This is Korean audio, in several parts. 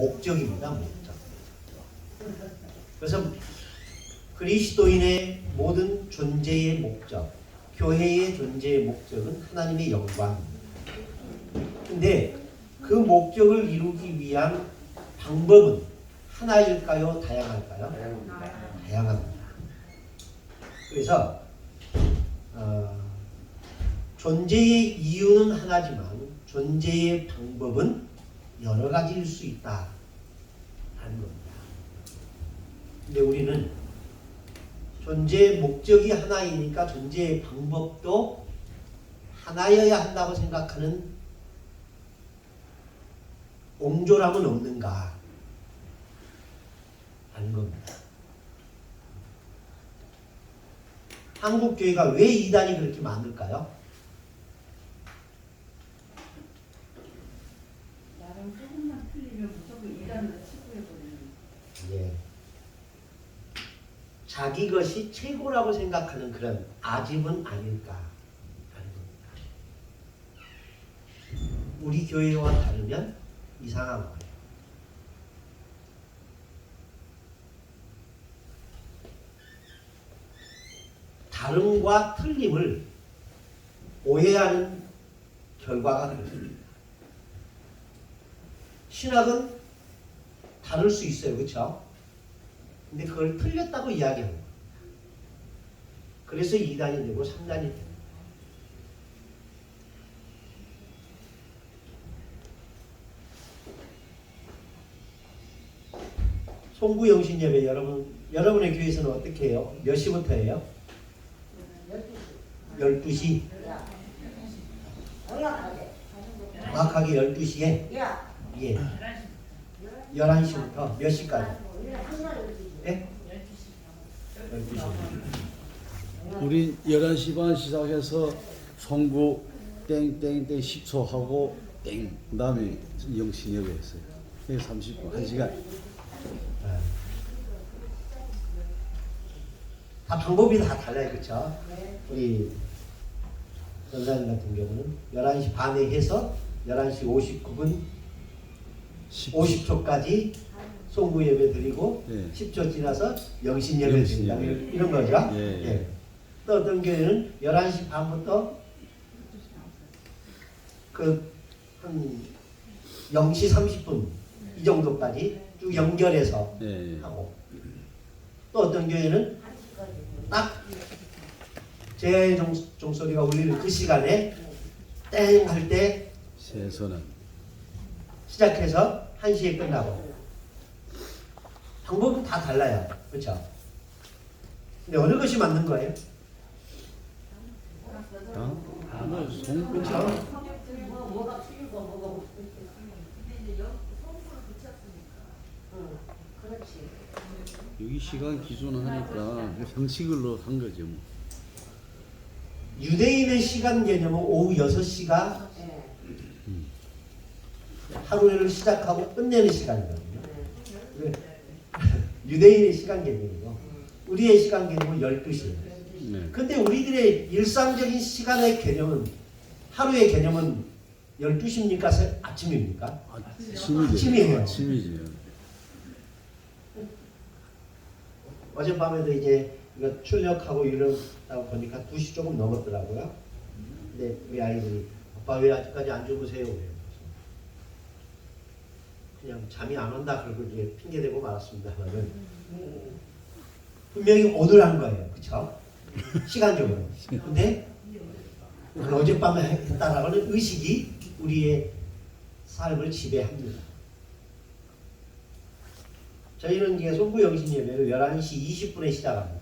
목적입니다. 목적. 그래서 그리스도인의 모든 존재의 목적, 교회의 존재의 목적은 하나님의 영광입니다. 근데 그 목적을 이루기 위한 방법은 하나일까요? 다양할까요? 다양합니다. 그래서 존재의 이유는 하나지만 존재의 방법은 여러 가지일 수 있다는 겁니다. 근데 우리는 존재의 목적이 하나이니까 존재의 방법도 하나여야 한다고 생각하는 옹졸함은 없는가 하는 겁니다. 한국교회가 왜 이단이 그렇게 많을까요? 나랑 조금만 틀리면 무조건 이단으로 치부해버리는. 예. 자기 것이 최고라고 생각하는 그런 아집은 아닐까 하는 겁니다. 우리 교회와 다르면 이상한 거예요. 다름과 틀림을 오해하는 결과가 그렇습니다. 신학은 다를 수 있어요. 그렇죠? 근데 그걸 틀렸다고 이야기하는 거예요. 그래서 2단이 되고 3단이 됩니다. 송구영신 예배 여러분의 교회에서는 어떻게 해요? 몇 시부터 해요? 12시. 정확하게 12시에? 예. 11시부터 몇 시까지? 예? 12시. 우리 11시 반 시작해서 송구 땡땡땡 10초 하고 땡 그다음에 영신여배 했어요. 30분 1시간. 다 방법이 다 달라요. 그렇죠? 우리 전사님 같은 경우는 11시 반에 해서 11시 59분 50초까지 송구 예배 드리고 예. 10초 지나서 영신 예배 드린다. 이런 거죠. 예. 예. 또 어떤 교회는 11시 반부터 한 0시 30분 이 정도까지 쭉 연결해서 예. 하고, 또 어떤 교회는 딱 제 종소리가 울리는 그 시간에 땡 할 때 세선은 시작해서 1시에 끝나고. 방법은 다 달라요. 그렇죠? 근데 어느 것이 맞는 거예요? 송구 그렇죠? 뭐가 틀리고 뭐가 근데 이제 성부를 붙였으니까. 그렇지. 여기 시간 기준을 하니까 형식으로 한 거죠. 뭐. 유대인의 시간 개념은 오후 6시가 하루를 시작하고 끝내는 시간이거든요. 유대인의 시간 개념이고 우리의 시간 개념은 12시예요. 네. 근데 우리들의 일상적인 시간의 개념은, 하루의 개념은 12시입니까? 아침입니까? 아침이에요. 아침이죠. 어젯밤에도 이제 이거 출력하고 이러다 보니까 2시 조금 넘었더라고요. 근데 우리 아이들이 아빠 왜 아직까지 안 주무세요? 그냥 잠이 안 온다 그러고 이제 핑계대고 말았습니다만은 분명히 오늘 한 거예요. 그쵸? 시간적으로. 근데 어젯밤에 했다라고는 의식이 우리의 삶을 지배합니다. 저희는 이제 송구 영신 예배를 11시 20분에 시작합니다.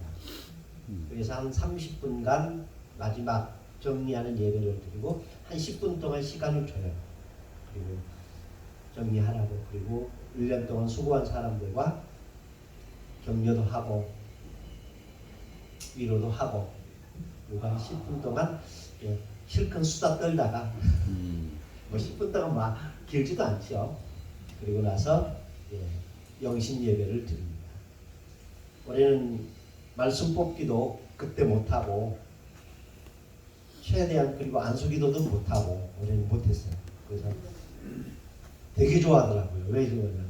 그래서 한 30분간 마지막 정리하는 예배를 드리고 한 10분 동안 시간을 줘요. 그리고 정리하라고. 그리고 1년 동안 수고한 사람들과 격려도 하고 위로도 하고, 그리고 한 10분 동안 실컷 수다 떨다가 뭐 10분 동안 막 길지도 않죠. 그리고 나서 영신 예배를 드립니다. 올해는 말씀 뽑기도 그때 못하고 최대한, 그리고 안수기도도 못하고 올해는 못했어요. 그래서 되게 좋아하더라고요. 왜 좋아하냐면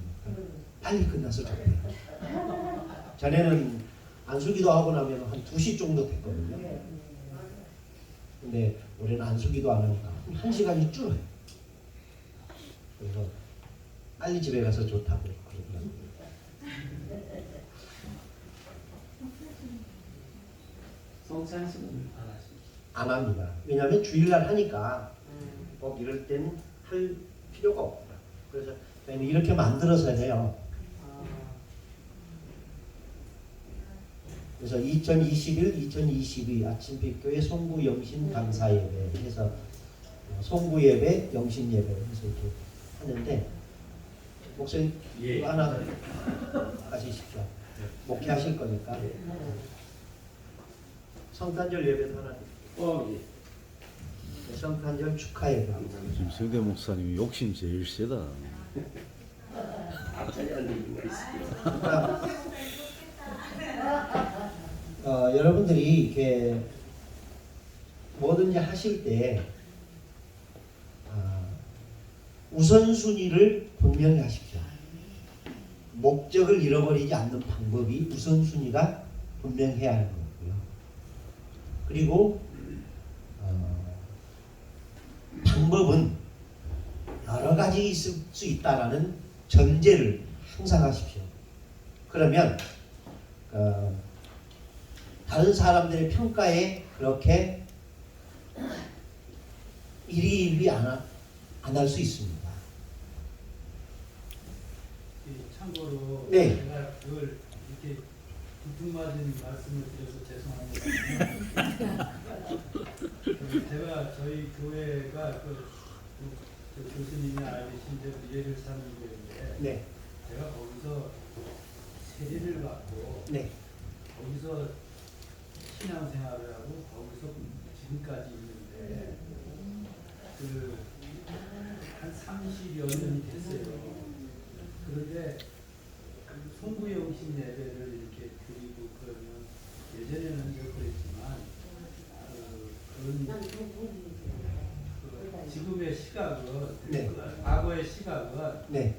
빨리 끝나서 좋대요. 전에는 안수기도 하고 나면 한 2시 정도 됐거든요. 근데 올해는 안수기도 안 하니까 1시간이 줄어요. 그래서 빨리 집에 가서 좋다고 그러더라고요. 성찬식은 안 하시죠? 안 합니다. 왜냐하면 주일날 하니까 꼭 이럴 때는 할 필요가 없구나. 그래서 저희는 이렇게 만들어서 해요. 그래서 2021, 2022 아침빛교회 송구 영신 감사 예배 해서 송구 예배, 영신 예배 해서 이렇게 하는데 목사님 예. 이거 하나 하시십시오. 목회하실 거니까. 성탄절 예배도 하나. 예. 성탄절 축하 예배. 지금 성대 목사님이 욕심 제일 세다. 앞자리 앉는 이유가 있습니다. 그러니까 여러분들이 이렇게 뭐든지 하실 때 우선순위를 분명히 하십시오. 목적을 잃어버리지 않는 방법이 우선순위가 분명해야 하는 거고요. 그리고 방법은 여러 가지 있을 수 있다라는 전제를 항상 하십시오. 그러면 다른 사람들의 평가에 그렇게 일희일비 안 할 수 있습니다. 참고로 네. 제가 그걸 이렇게 두툼맞은 말씀을 드려서 죄송합니다. 제가 저희 교회가 그 교수님이 알려주신 대로 예를 사는 교회인데 네, 제가 거기서 세례를 받고 네, 거기서 신앙생활을 하고 거기서 지금까지 있는데 한 30여 년이 됐어요. 그런데 송구영신 예배를 이렇게 드리고 그러면 예전에는 저 그랬지만 지금의 시각은 네. 과거의 시각은 네,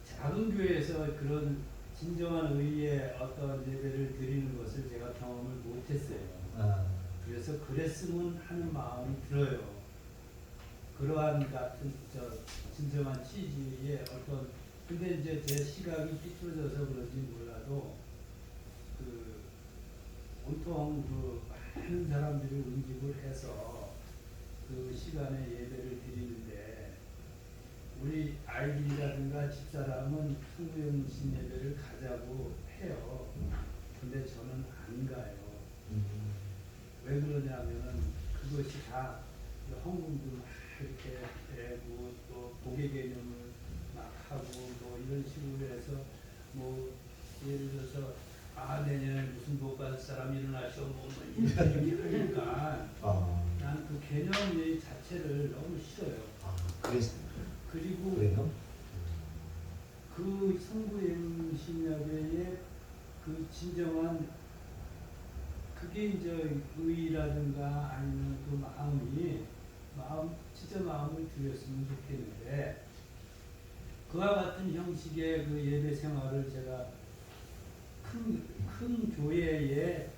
작은 교회에서 그런 진정한 의의 어떤 예배를 드리는 것을 제가 경험을 못했어요. 그래서 그랬으면 하는 마음이 들어요. 그러한 같은 진정한 취지의 어떤 근데 이제 제 시각이 삐뚤어져서 그런지 몰라도 온통 많은 사람들이 응집을 해서 그 시간에 예배를 드리는데 우리 아이들이라든가 집사람은 송구영신 예배를 가자고 해요. 근데 저는 안 가요. 왜 그러냐면은 그것이 다 헌금도 막 이렇게 되고 또 고개 개념을 막 하고 뭐 이런 식으로 해서 뭐 예를 들어서 내년에 무슨 복 받을 사람 일어나셔 뭐 이렇게 하니까 난 그 개념 자체를 너무 싫어요. 그래요? 그리고 그 성구영신예배의 그 진정한 그게 이제 의라든가 아니면 그 진짜 마음을 들였으면 좋겠는데 그와 같은 형식의 그 예배 생활을 제가 큰 교회에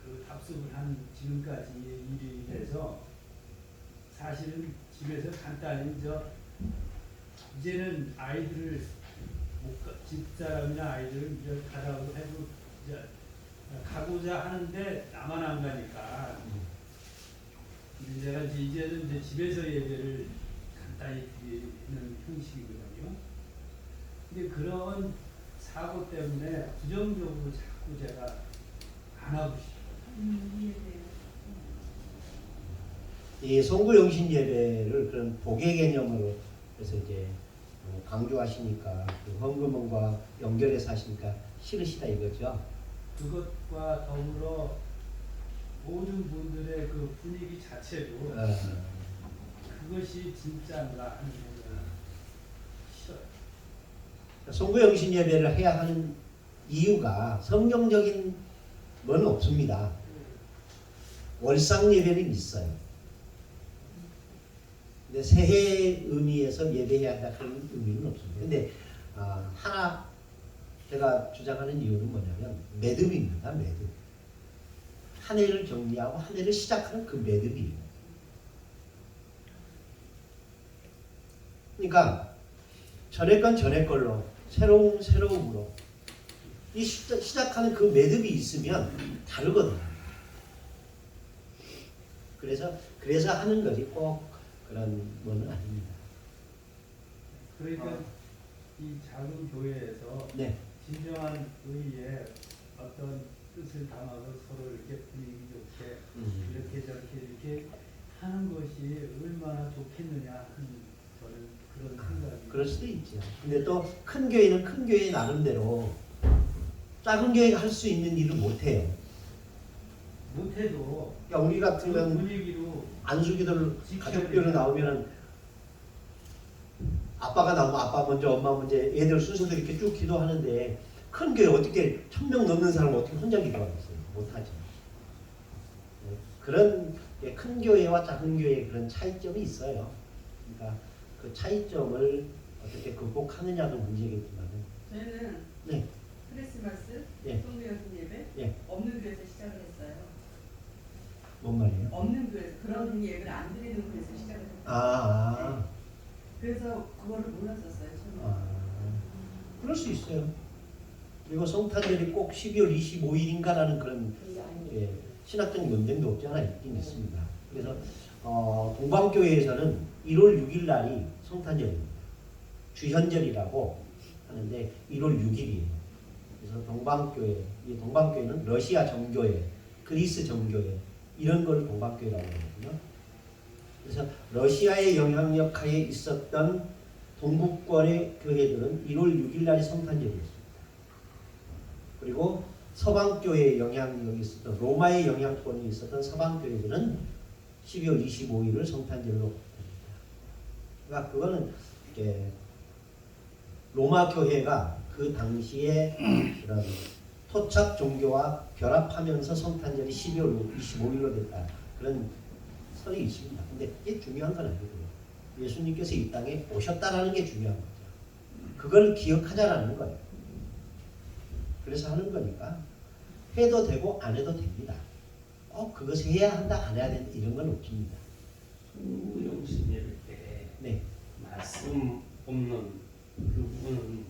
그 답습을 한 지금까지 일이 돼서 사실은 집에서 간단히 이제는 아이들을 집사람이나 아이들을 이제 가라고 해도 이제 가고자 하는데 나만 안 가니까 제가 이제는 이제 집에서 예배를 간단히 드리는 형식이거든요. 근데 그런 사고 때문에 부정적으로 자꾸 제가 안 하고 싶어요. 이 송구영신 예배를 그런 복의 개념으로 그래서 이제 강조하시니까 그 헌금원과 연결해서 하시니까 싫으시다 이거죠. 그것과 더불어 모든 분들의 그 분위기 자체도 그것이 진짜인가 하는 생각은 싫어요. 송구영신 예배를 해야 하는 이유가 성경적인 건 없습니다. 월상 예배는 있어요. 근데 새해 의미에서 예배해야 한다 그런 의미는 없습니다. 근데 하나 제가 주장하는 이유는 뭐냐면 매듭입니다. 매듭. 한 해를 정리하고 한 해를 시작하는 그 매듭이에요. 그러니까 전에 건 전에 걸로 새로움으로 이 시작하는 그 매듭이 있으면 다르거든요. 그래서 하는 거지 꼭 그런 거는 아닙니다. 그러니까 이 작은 교회에서 네. 진정한 의의 어떤 뜻을 담아서 서로 이렇게 분위기 좋게 이렇게 저렇게 이렇게 하는 것이 얼마나 좋겠느냐 하는 저는 그런 생각이. 그럴 수도 있죠. 근데 또 큰 교회는 큰 교회 나름대로 작은 교회가 할 수 있는 일을 못 해요. 못해도 그러니까 우리 그 같으면 분위기로 안수기들 가족교로 나오면은 아빠가 나오면 아빠 먼저 엄마 먼저 애들 순서대로 이렇게 쭉 기도하는데 큰 교회 어떻게 1000명 넘는 사람을 어떻게 혼자 기도하겠어요? 못하죠. 네. 그런 큰 교회와 작은 교회의 그런 차이점이 있어요. 그러니까 그 차이점을 어떻게 극복하느냐도 문제겠지만은. 저희는 네. 크리스마스, 예. 성교연습 예배 예. 없는 교회에서 시작을 했어요. 뭔 말이에요? 없는 교회에서 그런 예배를 안 드리는 교회에서 시작을 했어요. 아. 그래서 그거를 몰랐었어요. 처음에. 그럴 수 있어요. 그리고 성탄절이 꼭 12월 25일인가라는 그런 신학적 논쟁도 없지 않아 있긴 있습니다. 그래서 동방교회에서는 1월 6일 날이 성탄절입니다. 주현절이라고 하는데 1월 6일이에요. 그래서 이 동방교회는 러시아 정교회, 그리스 정교회 이런 걸 동방교회라고 하거든요. 그래서 러시아의 영향력 하에 있었던 동북권의 교회들은 1월 6일 날이 성탄절이었습니다. 그리고 서방교회의 영향력이 있었던 로마의 영향권이 있었던 서방교회들은 12월 25일을 성탄절로 합니다. 그러니까 그거는 로마 교회가 그 당시에 그런 토착 종교와 결합하면서 성탄절이 12월 25일로 됐다. 그런 설이 있습니다. 근데 이게 중요한 건 아니고요. 예수님께서 이 땅에 오셨다라는 게 중요한 거죠. 그걸 기억하자라는 거예요. 그래서 하는 거니까 해도 되고 안 해도 됩니다. 꼭 그것을 해야 한다 안 해야 된다 이런 건 없습니다. 성구영신 예배 때 네. 말씀 없는 그 부분은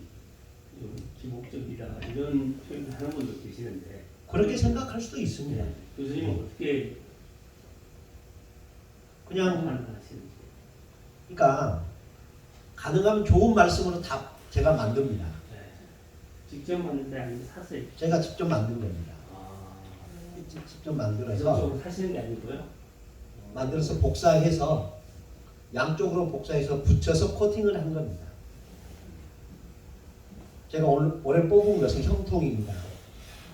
좀 기복적이다 이런 표현을 하는 분도 계시는데 그렇게 생각할 수도 있습니다. 교수님 어떻게 그냥 판단하시는지. 그러니까 가능하면 좋은 말씀으로 다 제가 만듭니다. 네. 직접 만든데 아니면 사서 제가 직접 만든 겁니다. 직접 만들어서 사시는 게 아니고요. 만들어서 복사해서 양쪽으로 복사해서 붙여서 코팅을 한 겁니다. 제가 올해 뽑은 것은 형통입니다.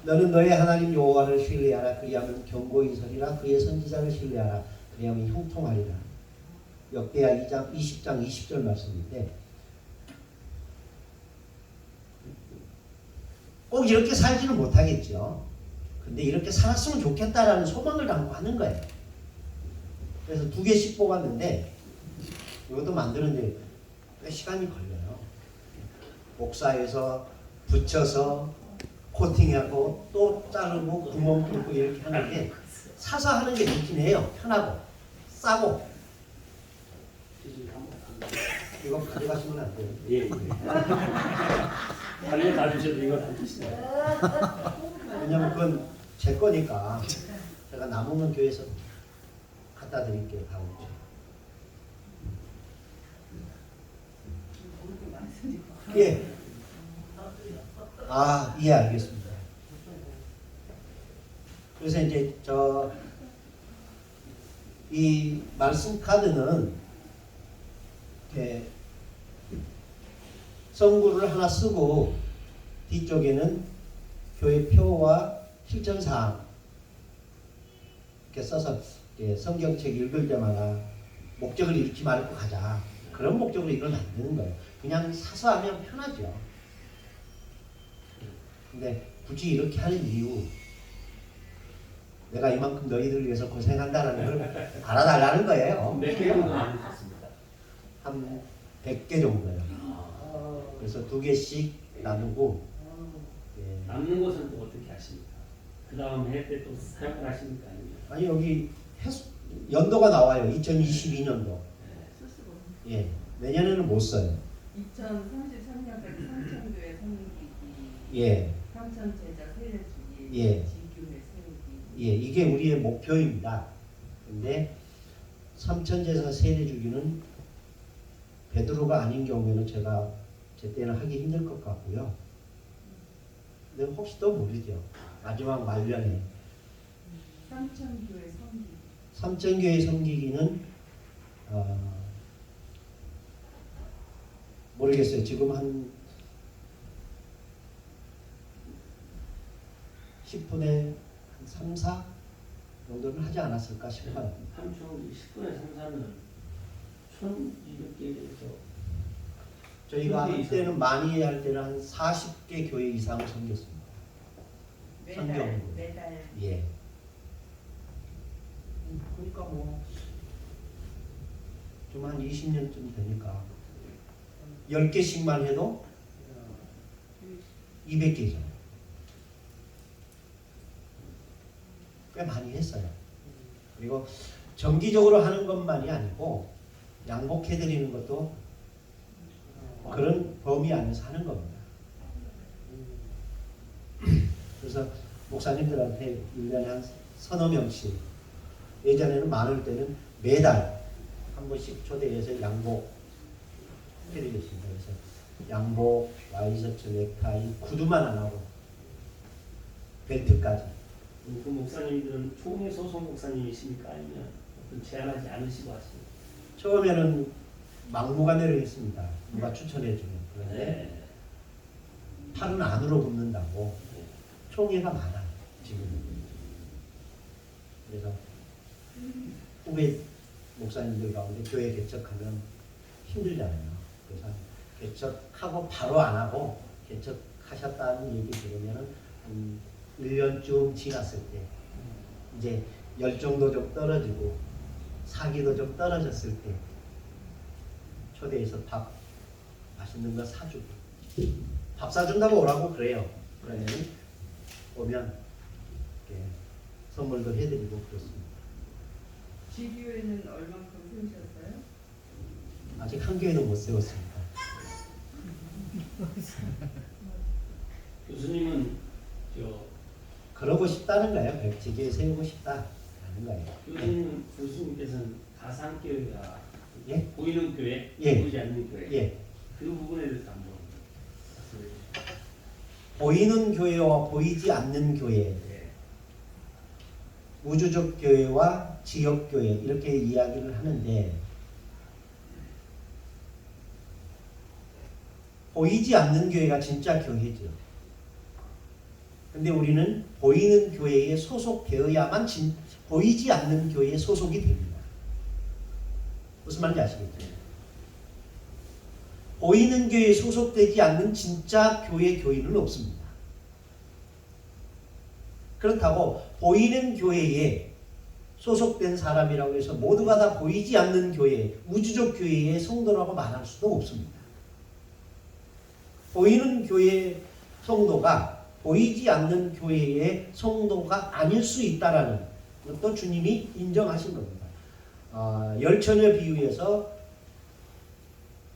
너는 너의 하나님 여호와를 신뢰하라. 그리하면 경고히 서리라. 그의 선지자를 신뢰하라. 그리하면 형통하리라. 역대하 2장 20장 20절 말씀인데 꼭 이렇게 살지는 못하겠죠. 근데 이렇게 살았으면 좋겠다라는 소망을 담고 하는 거예요. 그래서 2개씩 뽑았는데 이것도 만드는데 꽤 시간이 걸려요. 복사해서 붙여서 코팅하고 또 자르고 구멍 뚫고 이렇게 하는데 사서 하는 게 좋긴 해요. 편하고 싸고. 이거 가져가시면 안 돼요. 예. 다른 다 주셔도 이건 안 드시나요? 왜냐면 그건 제 거니까 제가 남으면 교회에서 갖다 드릴게요. 다음 주에. 예. 예, 알겠습니다. 그래서 이제 이 말씀 카드는 이렇게 성구를 하나 쓰고 뒤쪽에는 교회 표와 실천사항 이렇게 써서 성경책 읽을 때마다 목적을 잃지 말고 가자. 그런 목적으로 이걸 만드는 거예요. 그냥 사서 하면 편하죠. 근데 굳이 이렇게 하는 이유, 내가 이만큼 너희들을 위해서 고생한다는 걸 알아달라는 거예요. 몇 개 정도 만드셨습니다. 한 100개 정도예요. 그래서 2개씩 나누고 예. 남는 것은 또 어떻게 하십니까? 그 다음 해 때 또 사용을 하십니까? 아니면? 아니 여기 연도가 나와요. 2022년도. 스스로. 예. 내년에는 못 써요. 2033년까지 삼천교회 성기기, 예. 삼천 제자 세례주기, 예. 지교회 세우기. 예, 이게 우리의 목표입니다. 근데 삼천제사 세례 주기는 베드로가 아닌 경우에는 제가 제 때는 하기 힘들 것 같고요. 근데 혹시 또 모르죠. 마지막 말년에 삼천교회 성기기. 삼천교회 섬기기는 모르겠어요. 지금 한 10분에 한 3, 4 정도는 하지 않았을까 싶어요. 삼촌 10분에 3사는 1200개에서 저희가 교회 할 때는 많이 할 때는 한 40개 교회 이상을 섬겼습니다. 성경으로. 매달. 예. 그러니까 뭐 좀 한 20년쯤 되니까 10개씩만 해도 200개죠. 꽤 많이 했어요. 그리고 정기적으로 하는 것만이 아니고 양복해드리는 것도 그런 범위 안에서 하는 겁니다. 그래서 목사님들한테 1년에 한 서너 명씩, 예전에는 많을 때는 매달 한 번씩 초대해서 양복 해드리겠습니다. 그래서 양복, 와이셔츠, 넥타이, 구두만 안 하고 벨트까지. 그 목사님들은 총회 소속 목사님이십니까? 아니면 어떤 제한하지 않으시고 하십니까? 처음에는 막무가내로 했습니다. 누가 추천해주면. 그런데 네. 팔은 안으로 붙는다고 총회가 많아요. 지금. 그래서 후배 목사님들 가운데 교회 개척하면 힘들잖아요. 그래서 개척하고 바로 안 하고 개척하셨다는 얘기 들으면 1년쯤 지났을 때 이제 열정도 좀 떨어지고 사기도 좀 떨어졌을 때 초대해서 밥 맛있는 거 사주고 밥 사준다고 오라고 그래요. 그러면 오면 이렇게 선물도 해드리고 그렇습니다. 지교회는 얼만큼 세우셨어요? 아직 한 교회도 못 세웠습니다. 교수님은 그러고 싶다는 거예요. 백지교회 세우고 싶다라는 거예요. 교수님께서는 가상교회가 예? 보이는 교회, 예. 보이지 않는 교회, 예. 그 부분에 대해서 한번 말씀해 주시죠. 보이는 교회와 보이지 않는 교회, 예. 우주적 교회와 지역 교회 이렇게 이야기를 하는데 보이지 않는 교회가 진짜 교회죠. 근데 우리는 보이는 교회에 소속되어야만 보이지 않는 교회에 소속이 됩니다. 무슨 말인지 아시겠죠? 보이는 교회에 소속되지 않는 진짜 교회는 없습니다. 그렇다고 보이는 교회에 소속된 사람이라고 해서 모두가 다 보이지 않는 교회, 우주적 교회의 성도라고 말할 수도 없습니다. 보이는 교회의 성도가 보이지 않는 교회의 성도가 아닐 수 있다라는 것도 주님이 인정하신 겁니다. 열처녀 비유에서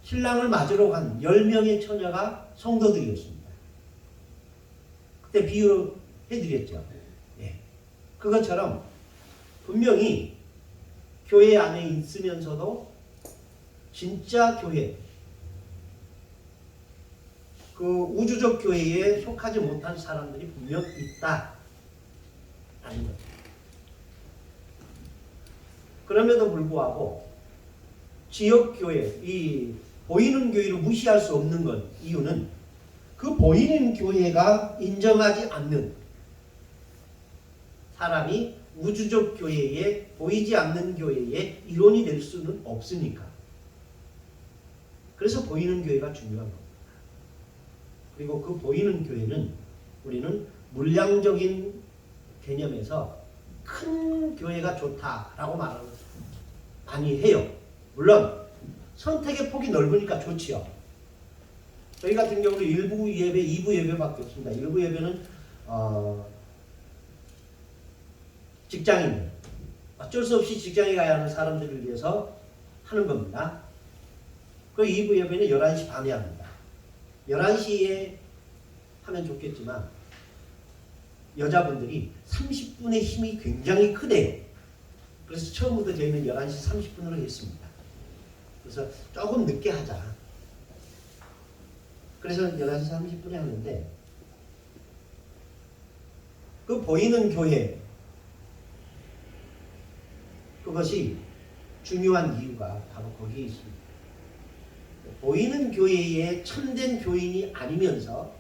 신랑을 맞으러 간 10명의 처녀가 성도들이었습니다. 그때 비유해드렸죠. 예. 그것처럼 분명히 교회 안에 있으면서도 진짜 교회, 그 우주적 교회에 속하지 못한 사람들이 분명 있다. 아닌 거죠. 그럼에도 불구하고 지역교회, 이 보이는 교회를 무시할 수 없는 건 이유는 그 보이는 교회가 인정하지 않는 사람이 우주적 교회에 보이지 않는 교회의 일원이 될 수는 없으니까. 그래서 보이는 교회가 중요한 겁니다. 그리고 그 보이는 교회는 우리는 물량적인 개념에서 큰 교회가 좋다라고 말을 많이 해요. 물론 선택의 폭이 넓으니까 좋지요. 저희 같은 경우는 1부 예배, 2부 예배밖에 없습니다. 1부 예배는 직장인, 어쩔 수 없이 직장에 가야 하는 사람들을 위해서 하는 겁니다. 그 2부 예배는 11시 반에 합니다. 11시에 하면 좋겠지만 여자분들이 30분의 힘이 굉장히 크대요. 그래서 처음부터 저희는 11시 30분으로 했습니다. 그래서 조금 늦게 하자. 그래서 11시 30분에 하는데 그 보이는 교회 그것이 중요한 이유가 바로 거기에 있습니다. 보이는 교회에 참된 교인이 아니면서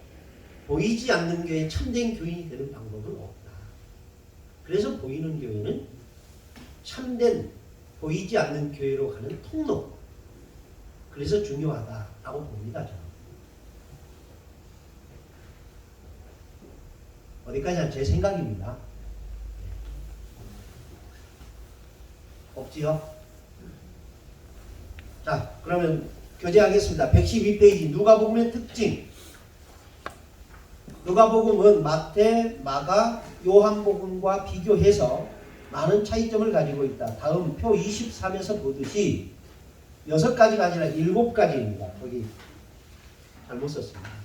보이지 않는 교회에 참된 교인이 되는 방법은 없다. 그래서 보이는 교회는 참된 보이지 않는 교회로 가는 통로. 그래서 중요하다라고 봅니다. 저는. 어디까지나 제 생각입니다. 없지요? 자, 그러면 교재하겠습니다. 112페이지 누가복음의 특징. 누가복음은 마태, 마가, 요한복음과 비교해서 많은 차이점을 가지고 있다. 다음 표 23에서 보듯이 6가지가 아니라 7가지입니다. 거기 잘못 썼습니다.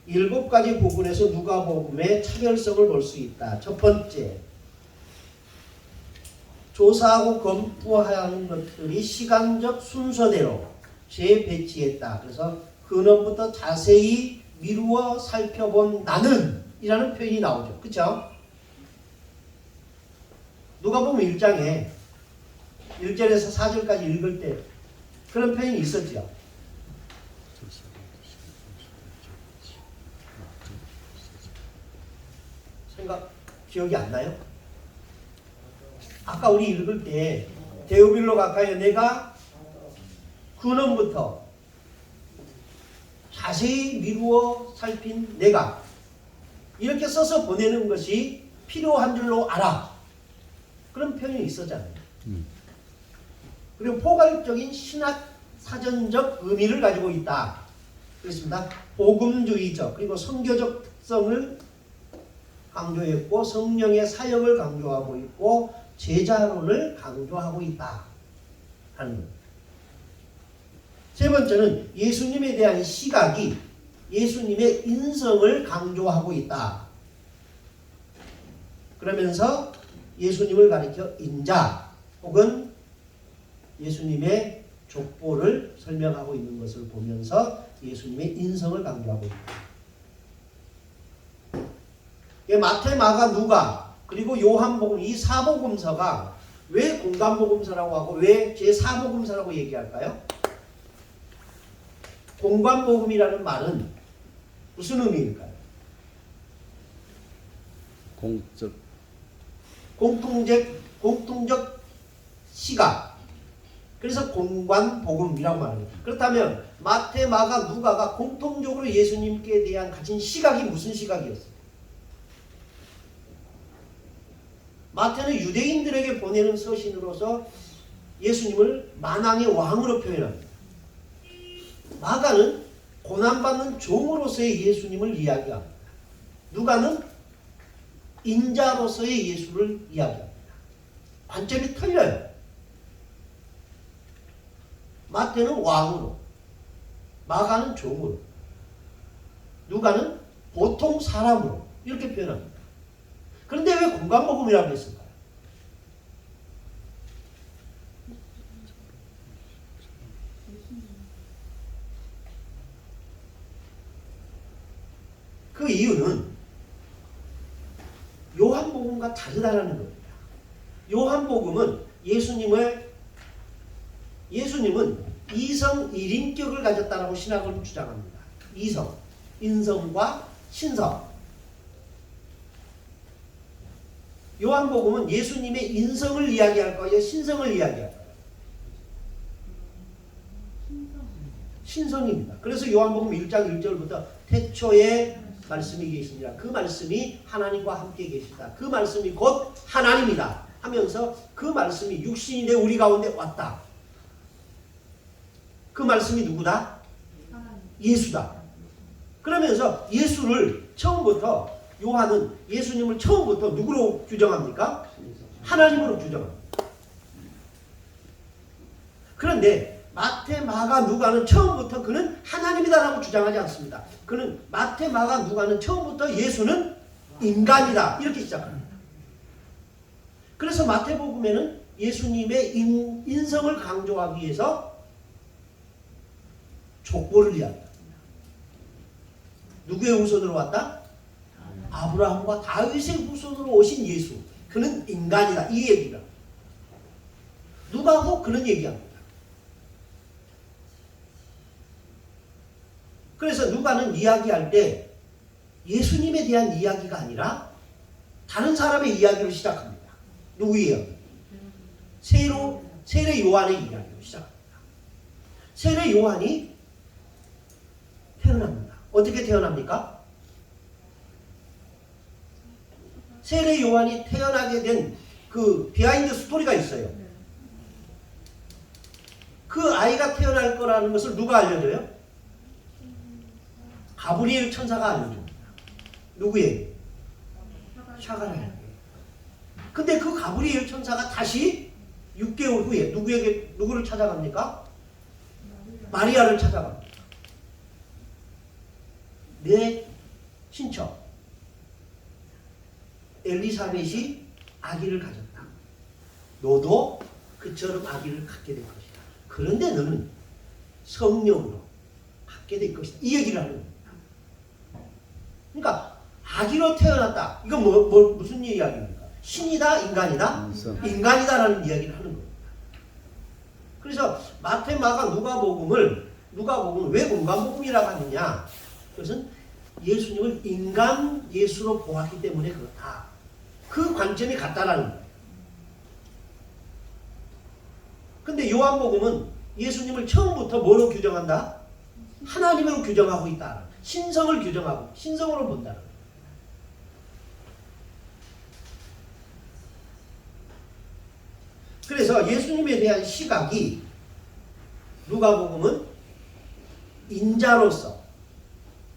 7가지 부분에서 누가복음의 차별성을 볼 수 있다. 첫 번째, 조사하고 검토하는 것들이 시간적 순서대로 재배치했다. 그래서 근원부터 자세히 미루어 살펴본 나는 이라는 표현이 나오죠. 그렇죠? 누가복음 1장에 1절에서 4절까지 읽을 때 그런 표현이 있었죠. 기억이 안 나요? 아까 우리 읽을 때 데오빌로 가까이 내가 근원부터 자세히 미루어 살핀 내가 이렇게 써서 보내는 것이 필요한 줄로 알아. 그런 표현이 있었잖아요. 그리고 포괄적인 신학 사전적 의미를 가지고 있다. 그렇습니다. 복음주의적 그리고 선교적 특성을 강조했고 성령의 사역을 강조하고 있고 제자론을 강조하고 있다 하는 것. 세 번째는 예수님에 대한 시각이 예수님의 인성을 강조하고 있다. 그러면서 예수님을 가리켜 인자 혹은 예수님의 족보를 설명하고 있는 것을 보면서 예수님의 인성을 강조하고 있다. 마태, 마가, 누가 그리고 요한복음 이 사복음서가 왜 공관복음서라고 하고 왜 제4복음서라고 얘기할까요? 공관복음이라는 말은 무슨 의미일까요? 공통적 시각. 그래서 공관복음이라고 말합니다. 그렇다면 마태, 마가, 누가가 공통적으로 예수님께 대한 가진 시각이 무슨 시각이었어요? 마태는 유대인들에게 보내는 서신으로서 예수님을 만왕의 왕으로 표현합니다. 마가는 고난받는 종으로서의 예수님을 이야기합니다. 누가는 인자로서의 예수를 이야기합니다. 관점이 틀려요. 마태는 왕으로, 마가는 종으로, 누가는 보통 사람으로 이렇게 표현합니다. 그런데 왜 공관복음이라고 했을까요? 그 이유는 요한복음과 다르다는 겁니다. 요한복음은 예수님은 이성 일인격을 가졌다라고 신학을 주장합니다. 이성, 인성과 신성. 요한복음은 예수님의 인성을 이야기할 거예요? 신성을 이야기할 거예요? 신성입니다. 그래서 요한복음 1장 1절부터 태초에 말씀이 계시니라. 그 말씀이 하나님과 함께 계시다. 그 말씀이 곧 하나님이다. 하면서 그 말씀이 육신이 내 우리 가운데 왔다. 그 말씀이 누구다? 예수다. 그러면서 예수를 처음부터 요한은 예수님을 처음부터 누구로 규정합니까? 하나님으로 규정합니다. 그런데 마태, 마가, 누가는 처음부터 그는 하나님이다라고 주장하지 않습니다. 그는 마태, 마가, 누가는 처음부터 예수는 인간이다 이렇게 시작합니다. 그래서 마태복음에는 예수님의 인성을 강조하기 위해서 족보를 이야기합니다. 누구의 후손으로 왔다? 아브라함과 다윗의 후손으로 오신 예수. 그는 인간이다. 이 얘기가. 누가도 그런 얘기합니다. 그래서 누가는 이야기할 때 예수님에 대한 이야기가 아니라 다른 사람의 이야기로 시작합니다. 누구예요? 세례 요한의 이야기로 시작합니다. 세례 요한이 태어납니다. 어떻게 태어납니까? 세례 요한이 태어나게 된 그 비하인드 스토리가 있어요. 그 아이가 태어날 거라는 것을 누가 알려줘요? 가브리엘 천사가 알려줍니다. 누구예요? 샤가랴에게. 근데 그 가브리엘 천사가 다시 6개월 후에 누구를 찾아갑니까? 마리아를 찾아갑니다. 내 친척 엘리사벳이 아기를 가졌다. 너도 그처럼 아기를 갖게 될 것이다. 그런데 너는 성령으로 갖게 될 것이다. 이 얘기를 하는 겁니다. 그러니까 아기로 태어났다. 이건 무슨 이야기입니까? 신이다? 인간이다? 인간이다라는 이야기를 하는 겁니다. 그래서 마태, 마가, 누가복음을 왜 공간복음이라고 하느냐? 그것은 예수님을 인간 예수로 보았기 때문에 그렇다. 그 관점이 같다라는 거예요. 근데 요한복음은 예수님을 처음부터 뭐로 규정한다? 하나님으로 규정하고 있다. 신성을 규정하고 신성으로 본다. 그래서 예수님에 대한 시각이 누가복음은 인자로서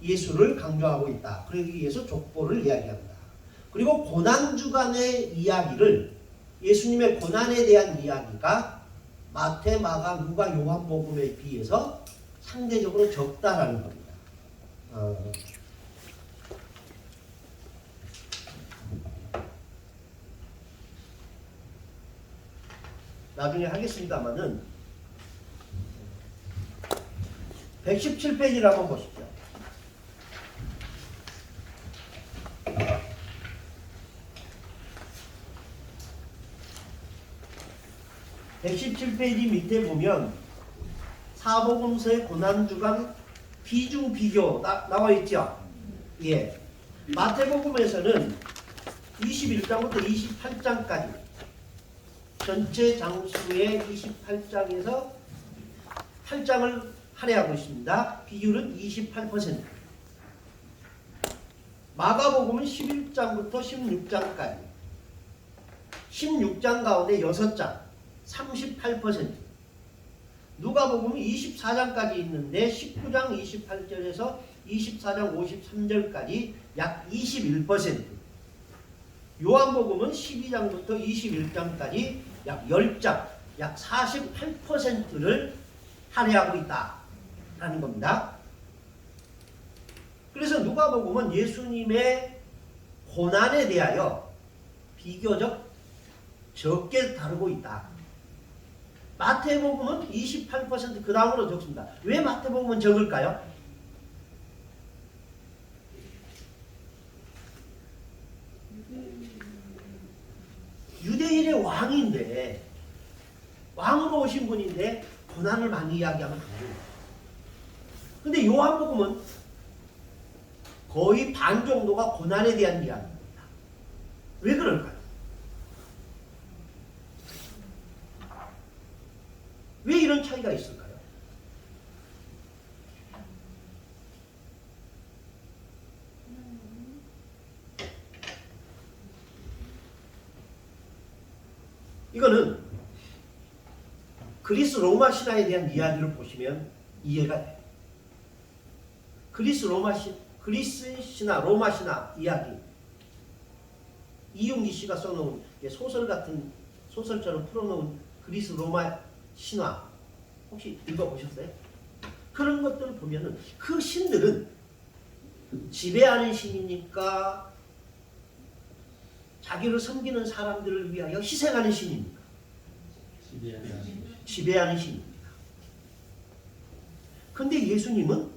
예수를 강조하고 있다. 그러기 위해서 족보를 이야기합니다. 그리고 고난주간의 이야기를 예수님의 고난에 대한 이야기가 마태, 마가, 누가, 요한복음에 비해서 상대적으로 적다라는 겁니다. 나중에 하겠습니다만은 117페이지를 한번 보십시오. (117페이지) 밑에 보면 사복음서의 고난주간 비중 비교 나와 있죠. 예. 마태복음에서는 21장부터 28장까지 전체 장수의 28장에서 8장을 할애하고 있습니다. 비율은 28%. 마가복음은 11장부터 16장까지 16장 가운데 6장 38%. 누가복음은 24장까지 있는데 19장 28절에서 24장 53절까지 약 21%. 요한복음은 12장부터 21장까지 약 10장, 약 48%를 할애하고 있다라는 겁니다. 그래서 누가복음은 예수님의 고난에 대하여 비교적 적게 다루고 있다. 마태복음은 28%그 다음으로 적습니다. 왜 마태복음은 적을까요? 유대인의 왕인데 왕으로 오신 분인데 고난을 많이 이야기하면 안 됩니다. 근데 요한복음은 거의 반 정도가 고난에 대한 이야기입니다. 왜 그럴까요? 왜 이런 차이가 있을까요? 이거는 그리스 로마 신화에 대한 이야기를 보시면 이해가 돼요. 그리스 신화, 로마 신화 이야기. 이용기 씨가 써놓은 소설 같은 소설처럼 풀어놓은 그리스 로마 신화 혹시 읽어보셨어요? 그런 것들을 보면은 그 신들은 지배하는 신입니까? 자기를 섬기는 사람들을 위하여 희생하는 신입니까? 지배하는 신입니다. 근데 예수님은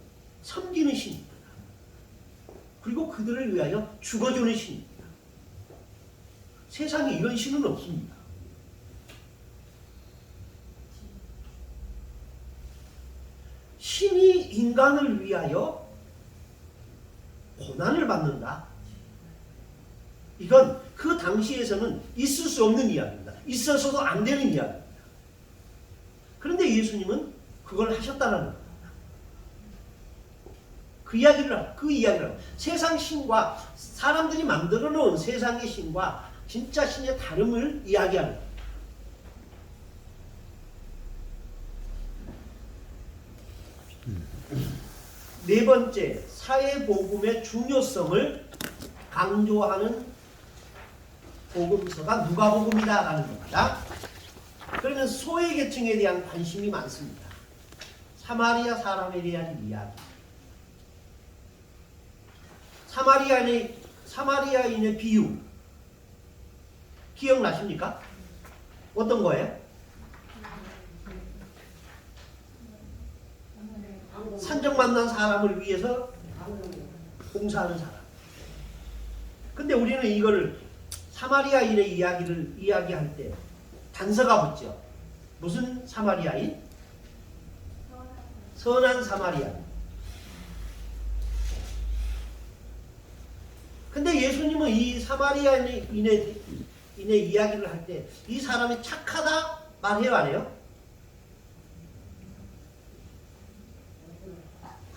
섬기는 신입니다. 그리고 그들을 위하여 죽어주는 신입니다. 세상에 이런 신은 없습니다. 신이 인간을 위하여 고난을 받는다. 이건 그 당시에서는 있을 수 없는 이야기입니다. 있어서도 안 되는 이야기입니다. 그런데 예수님은 그걸 하셨다는 겁니다. 그 이야기를 세상 신과 사람들이 만들어 놓은 세상의 신과 진짜 신의 다름을 이야기하는 겁니다. 네 번째, 사회복음의 중요성을 강조하는 복음서가 누가복음이다라는 겁니다. 그러면 소외계층에 대한 관심이 많습니다. 사마리아 사람에 대한 이야기. 사마리아인의 비유 기억나십니까? 어떤 거예요? 산적 만난 사람을 위해서 봉사하는 사람. 근데 우리는 이거를 사마리아인의 이야기를 이야기할 때 단서가 붙죠. 무슨 사마리아인? 선한 사마리아인. 근데 예수님은 이 사마리아인의 이야기를 할 때 이 사람이 착하다 말해요, 안 해요?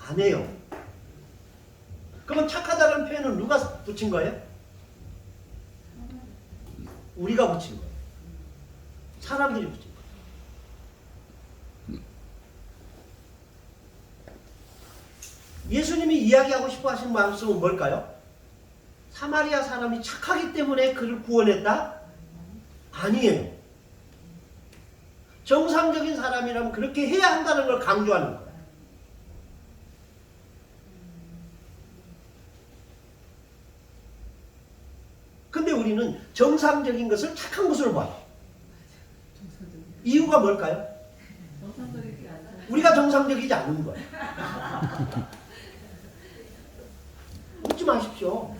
안 해요. 그러면 착하다는 표현은 누가 붙인 거예요? 우리가 붙인 거예요. 사람들이 붙인 거예요. 예수님이 이야기하고 싶어 하신 말씀은 뭘까요? 사마리아 사람이 착하기 때문에 그를 구원했다? 아니에요. 정상적인 사람이라면 그렇게 해야 한다는 걸 강조하는 거예요. 근데 우리는 정상적인 것을 착한 것으로 봐요. 이유가 뭘까요? 우리가 정상적이지 않은 거예요. 웃지 마십시오.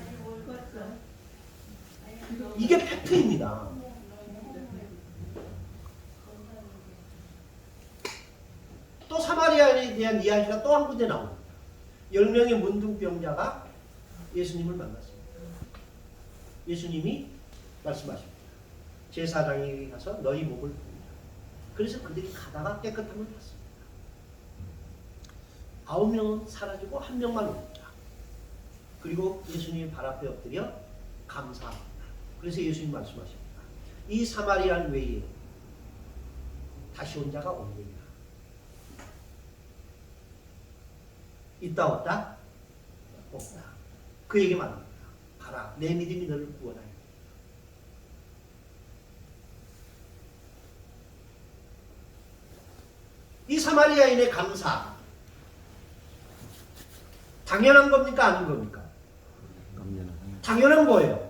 이게 팩트입니다. 또 사마리아에 대한 이야기가 또 한 군데 나옵니다. 10명의 문둥병자가 예수님을 만났습니다. 예수님이 말씀하십니다. 제사장에게 가서 너희 몸을 보이라. 그래서 그들이 가다가 깨끗함을 받습니다. 9명은 사라지고 1명만 옵니다. 그리고 예수님 발 앞에 엎드려 감사합니다. 그래서 예수님 말씀하십니다. 이 사마리안 외에 다시 온 자가 없느냐? 있다 없다? 없다. 그 얘기 말합니다. 가라. 내 믿음이 너를 구원하여. 이 사마리아인의 감사 당연한 겁니까? 아닌 겁니까? 당연한 거예요.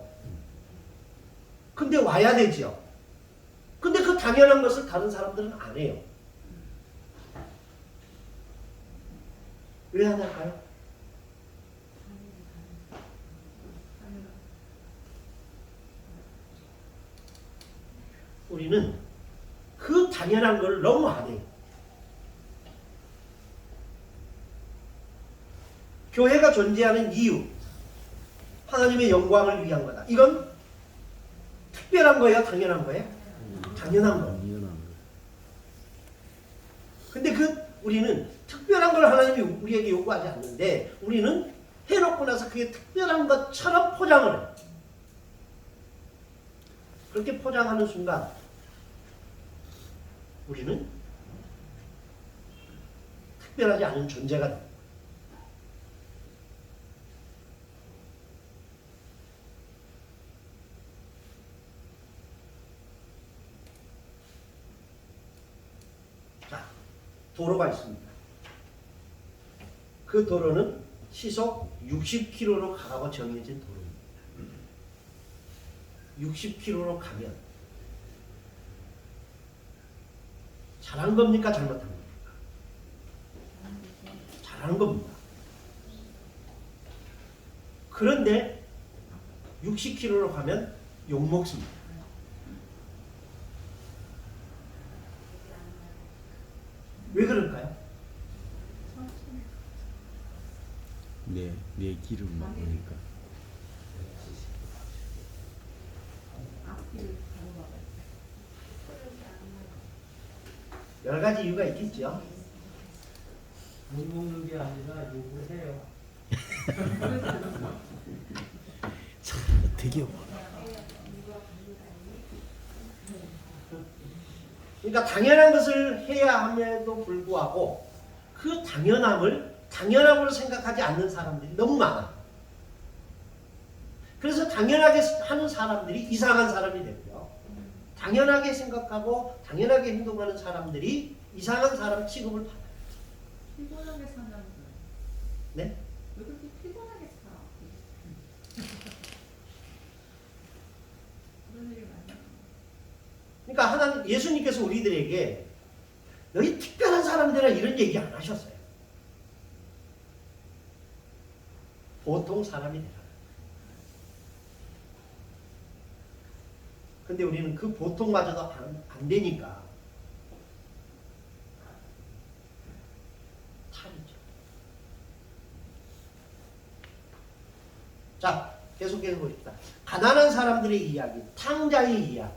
근데 와야 되죠. 근데 그 당연한 것을 다른 사람들은 안 해요. 왜 안 할까요? 우리는 그 당연한 걸 너무 안 해요. 교회가 존재하는 이유, 하나님의 영광을 위한 거다. 이건 특별한 거예요? 당연한 거예요? 당연한 거예요. 근데 우리는 특별한 걸 하나님이 우리에게 요구하지 않는데 우리는 해놓고 나서 그게 특별한 것처럼 포장을 해요. 그렇게 포장하는 순간 우리는 특별하지 않은 존재가 됩니다. 자, 도로가 있습니다. 그 도로는 시속 60km로 가라고 정해진 도로입니다. 60km로 가면 잘한 겁니까? 잘못한 겁니까? 잘한 겁니다. 그런데 60km로 가면 욕먹습니다. 왜 그럴까요? 내 길을 막으니까. 앞뒤를 가로막아요. 여러 가지 이유가 있겠죠. 못 먹는 게 아니라 욕을 해요. 되게 그러니까 당연한 것을 해야 함에도 불구하고 그 당연함을 생각하지 않는 사람들이 너무 많아. 그래서 당연하게 하는 사람들이 이상한 사람이 되고요. 당연하게 생각하고 당연하게 행동하는 사람들이 이상한 사람 취급을 받아요. 피곤하게 사는 거예요. 네? 왜 그렇게 피곤하게 살아? 그런 일이 많아요. 그러니까 하나님 예수님께서 우리들에게 너희 특별한 사람들이라 이런 얘기 안 하셨어요. 보통 사람이 되라. 근데 우리는 그 보통마저도 안 되니까 탈이죠. 자, 계속해서 보십시다. 가난한 사람들의 이야기, 탕자의 이야기,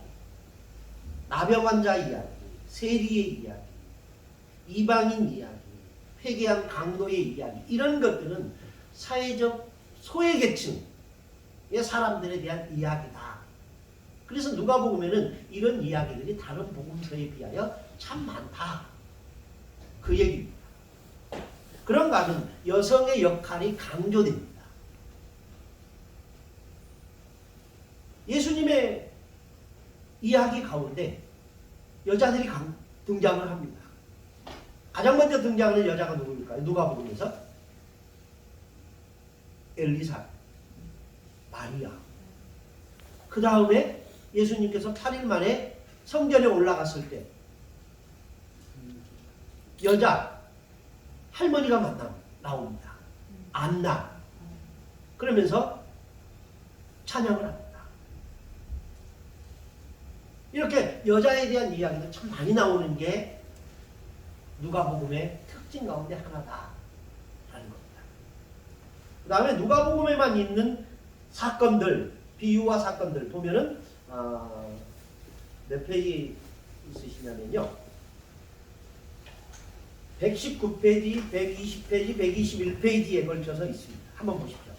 나병 환자 이야기, 세리의 이야기, 이방인 이야기, 회개한 강도의 이야기, 이런 것들은 사회적 소외계층의 사람들에 대한 이야기다. 그래서 누가복음에는 이런 이야기들이 다른 복음서에 비하여 참 많다. 그 얘기입니다. 그런가 하면 여성의 역할이 강조됩니다. 예수님의 이야기 가운데 여자들이 등장을 합니다. 가장 먼저 등장하는 여자가 누구일까요? 누가복음에서 엘리사, 마리아. 그 다음에 예수님께서 8일 만에 성전에 올라갔을 때 여자 할머니가 나옵니다. 안나. 그러면서 찬양을 합니다. 이렇게 여자에 대한 이야기가 참 많이 나오는 게 누가복음의 특징 가운데 하나다라는 겁니다. 그 다음에 누가복음에만 있는 사건들, 비유와 사건들 보면은 몇 페이지 있으시냐면요. 119페이지, 120페이지, 121페이지에 걸쳐서 있습니다. 한번 보십시오.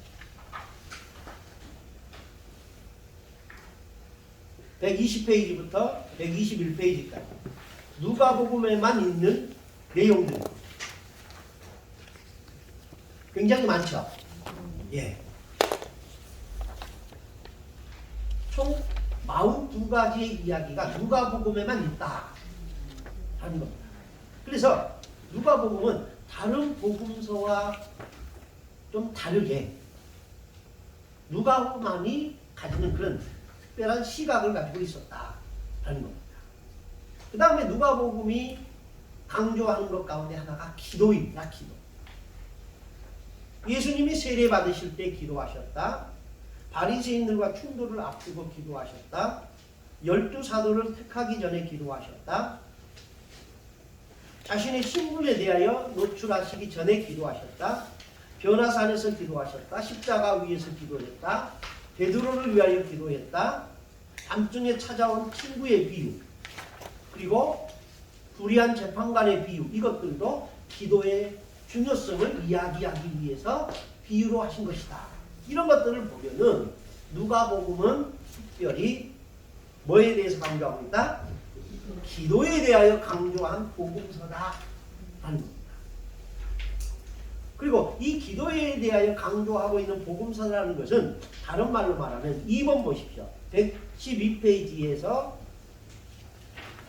120페이지부터 121페이지까지 누가복음에만 있는 내용들 굉장히 많죠. 예. 총 42가지의 이야기가 누가복음에만 있다 하는 겁니다. 그래서 누가복음은 다른 복음서와 좀 다르게 누가만이 가지는 그런 특별한 시각을 가지고 있었다라는 겁니다. 그 다음에 누가복음이 강조하는 것 가운데 하나가 기도입니다. 기도. 예수님이 세례 받으실 때 기도하셨다. 바리새인들과 충돌을 앞두고 기도하셨다. 12사도를 택하기 전에 기도하셨다. 자신의 신분에 대하여 노출하시기 전에 기도하셨다. 변화산에서 기도하셨다. 십자가 위에서 기도했다. 베드로를 위하여 기도했다. 밤중에 찾아온 친구의 비유, 그리고 불의한 재판관의 비유, 이것들도 기도의 중요성을 이야기하기 위해서 비유로 하신 것이다. 이런 것들을 보면은 누가복음은 특별히 뭐에 대해서 강조하고 있다? 기도에 대하여 강조한 복음서다 하는 겁니다. 그리고 이 기도에 대하여 강조하고 있는 복음서라는 것은 다른 말로 말하면 2번 보십시오. 112페이지에서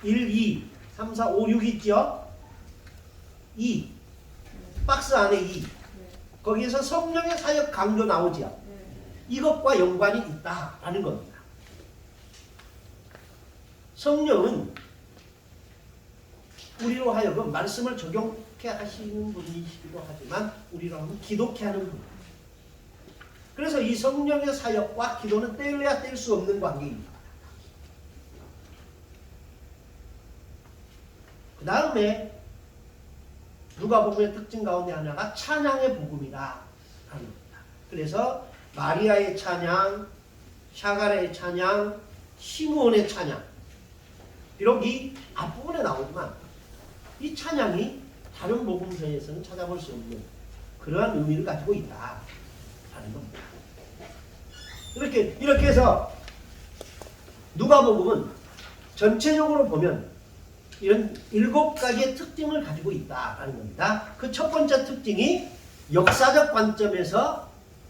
1, 2, 3, 4, 5, 6 있죠? 2 박스 안에 2 거기에서 성령의 사역 강조 나오지요. 이것과 연관이 있다라는 겁니다. 성령은 우리로 하여금 말씀을 적용케 하시는 분이시기도 하지만 우리로 하여금 기독케 하는 분. 그래서 이 성령의 사역과 기도는 떼어야 뗄 수 없는 관계입니다. 그 다음에 누가복음의 특징 가운데 하나가 찬양의 복음이다 하는 겁니다. 그래서 마리아의 찬양, 샤가랴의 찬양, 시므온의 찬양. 비록 이 앞부분에 나오지만 이 찬양이 다른 복음서에서는 찾아볼 수 없는 그러한 의미를 가지고 있다 하는 겁니다. 이렇게 해서 누가복음은 전체적으로 보면 이런 7가지의 특징을 가지고 있다라는 겁니다. 그 첫 번째 특징이 역사적 관점에서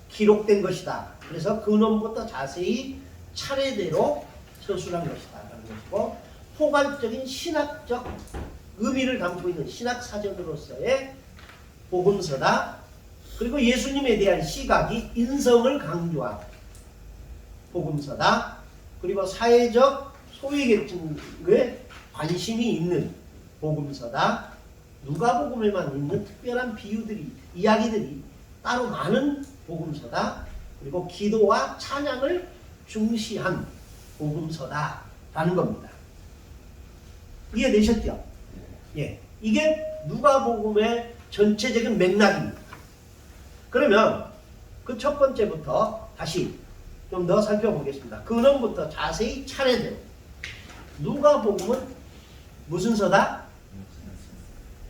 기록된 것이다. 그래서 근원부터 자세히 차례대로 서술한 것이다 라는 것이고, 포괄적인 신학적 의미를 담고 있는 신학사전으로서의 복음서다. 그리고 예수님에 대한 시각이 인성을 강조한 복음서다. 그리고 사회적 소외계층에 관심이 있는 복음서다. 누가복음에만 있는 특별한 비유들이, 이야기들이 따로 많은 복음서다. 그리고 기도와 찬양을 중시한 복음서다라는 겁니다. 이해되셨죠? 예, 이게 누가복음의 전체적인 맥락입니다. 그러면 그 첫 번째부터 다시 좀 더 살펴보겠습니다. 근원부터 자세히 차례대로. 누가복음은 무슨 서다?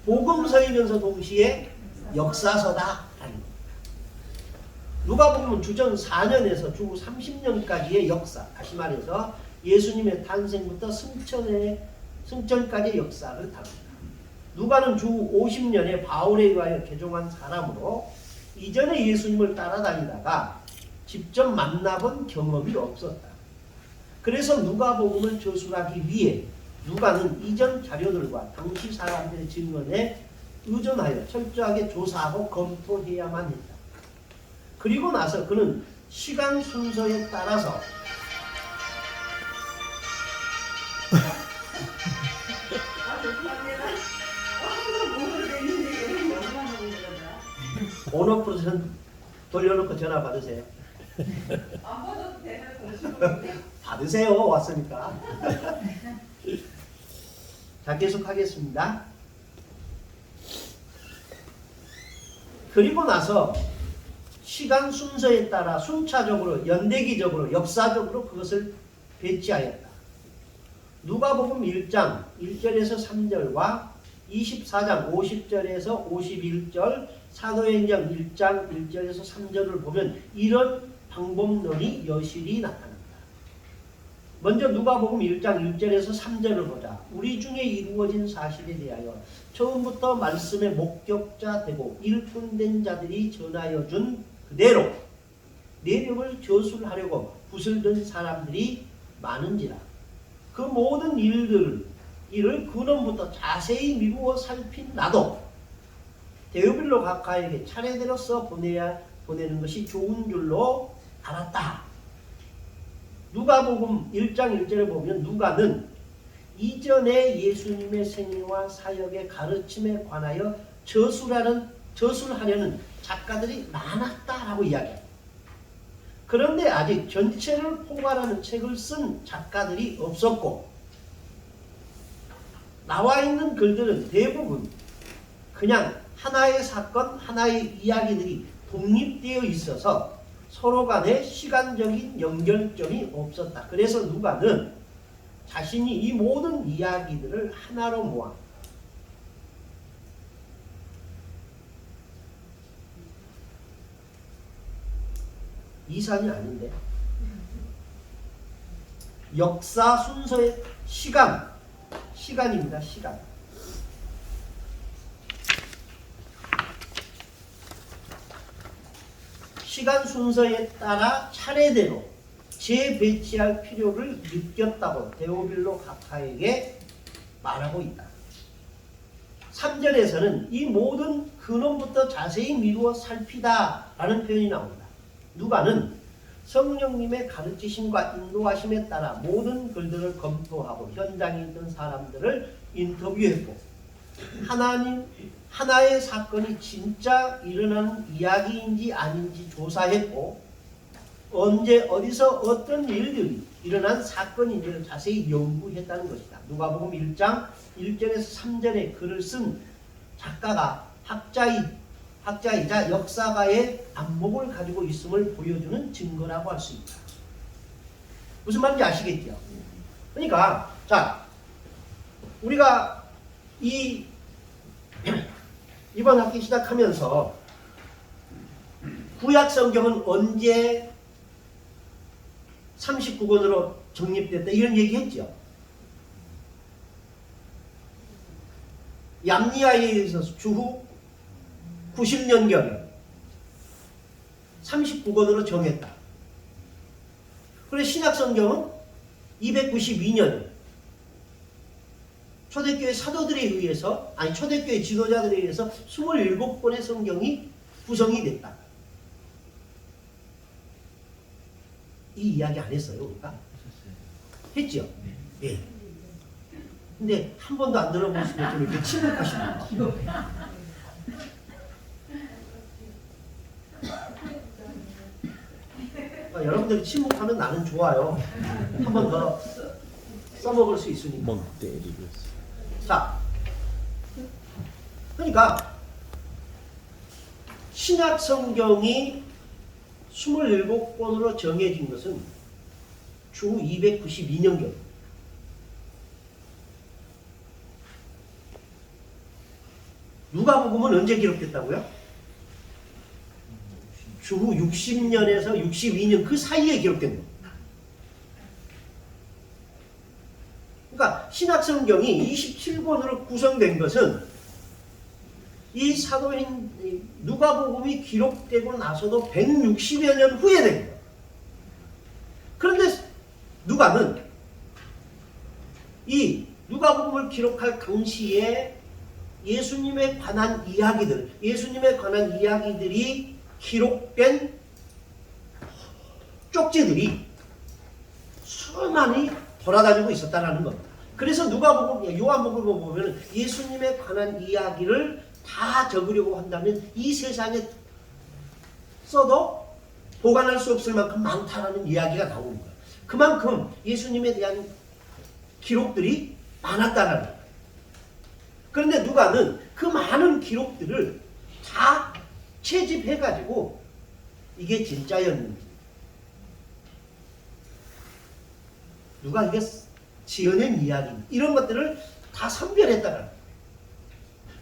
복음서이면서 동시에 역사서다 하는 겁니다. 누가복음은 주전 4년에서 주 30년까지의 역사, 다시 말해서 예수님의 탄생부터 승천까지의 역사를 다룹니다. 누가는 주 50년에 바울에 의하여 개종한 사람으로 이전에 예수님을 따라다니다가 직접 만나본 경험이 없었다. 그래서 누가복음을 저술하기 위해 누가는 이전 자료들과 당시 사람들의 증언에 의존하여 철저하게 조사하고 검토해야만 했다. 그리고 나서 그는 시간 순서에 따라서 온오프를 돌려놓고 전화 받으세요. 안 받아도 되는 받으세요. 왔으니까. 자, 계속하겠습니다. 그리고 나서 시간 순서에 따라 순차적으로, 연대기적으로, 역사적으로 그것을 배치하였다. 누가복음 1장 1절에서 3절과 24장 50절에서 51절, 사도행전 1장 1절에서 3절을 보면 이런 방법론이 여실히 나타납니다. 먼저 누가복음 1장 1절에서 3절을 보자. 우리 중에 이루어진 사실에 대하여 처음부터 말씀의 목격자 되고 일꾼된 자들이 전하여 준 그대로 내력을 저술하려고 붓을 든 사람들이 많은지라. 그 모든 이를 근원부터 자세히 미루어 살핀 나도 데오빌로 각하에게 차례대로 써 보내는 것이 좋은 줄로 알았다. 누가복음 1장 1절에 보면 누가는 이전에 예수님의 생애와 사역의 가르침에 관하여 저술하려는 작가들이 많았다라고 이야기합니다. 그런데 아직 전체를 포괄하는 책을 쓴 작가들이 없었고, 나와 있는 글들은 대부분 그냥 하나의 사건, 하나의 이야기들이 독립되어 있어서 서로 간에 시간적인 연결점이 없었다. 그래서 누가는 자신이 이 모든 이야기들을 하나로 모아 이산이 아닌데 역사 순서의 시간 시간입니다. 시간. 시간 순서에 따라 차례대로 재배치할 필요를 느꼈다고 데오빌로 카카에게 말하고 있다. 3절에서는 이 모든 근원부터 자세히 미루어 살피다 라는 표현이 나옵니다. 누가는 성령님의 가르치심과 인도하심에 따라 모든 글들을 검토하고 현장에 있던 사람들을 인터뷰했고 하나의 사건이 진짜 일어난 이야기인지 아닌지 조사했고 언제 어디서 어떤 일들이 일어난 사건인지를 자세히 연구했다는 것이다. 누가복음 1장 1절에서 3절에 글을 쓴 작가가 학자이자 역사가의 안목을 가지고 있음을 보여주는 증거라고 할 수 있다. 무슨 말인지 아시겠죠? 그러니까 자 우리가 이번 학기 시작하면서 구약 성경은 언제 39권으로 정립됐다 이런 얘기했죠. 얌니아에 의해서 주후 90년경에 39권으로 정했다. 그래서 신약성경은 292년 초대교회 사도들에 의해서 초대교회 지도자들에 의해서 27권의 성경이 구성이 됐다. 이 이야기 안 했어요, 우리가? 했죠? 예. 근데 한 번도 안 들어보시면 좀 이렇게 침묵하십니다. 여러분들이 침묵하면 나는 좋아요. 한 번 더 써먹을 수 있으니까. 멍 때리고 있어. 자, 그러니까 신약 성경이 27권으로 정해진 것은 주 292년경. 누가복음은 언제 기록됐다고요? 주후 60년에서 62년 그 사이에 기록된 겁니다. 그러니까 신약성경이 27권으로 구성된 것은 이 사도인 누가복음이 기록되고 나서도 160여 년 후에 된 거예요. 그런데 누가는 이 누가복음을 기록할 당시에 예수님에 관한 이야기들이 기록된 쪽지들이 수많이 돌아다니고 있었다는 겁니다. 그래서 누가복음, 요한복음을 보면 예수님에 관한 이야기를 다 적으려고 한다면 이 세상에 써도 보관할 수 없을 만큼 많다라는 이야기가 나오는 거예요. 그만큼 예수님에 대한 기록들이 많았다는 거예요. 그런데 누가는 그 많은 기록들을 다 채집해가지고 이게 진짜였는지 누가 이게 지어낸 이야기 이런 것들을 다 선별했다는 거예요.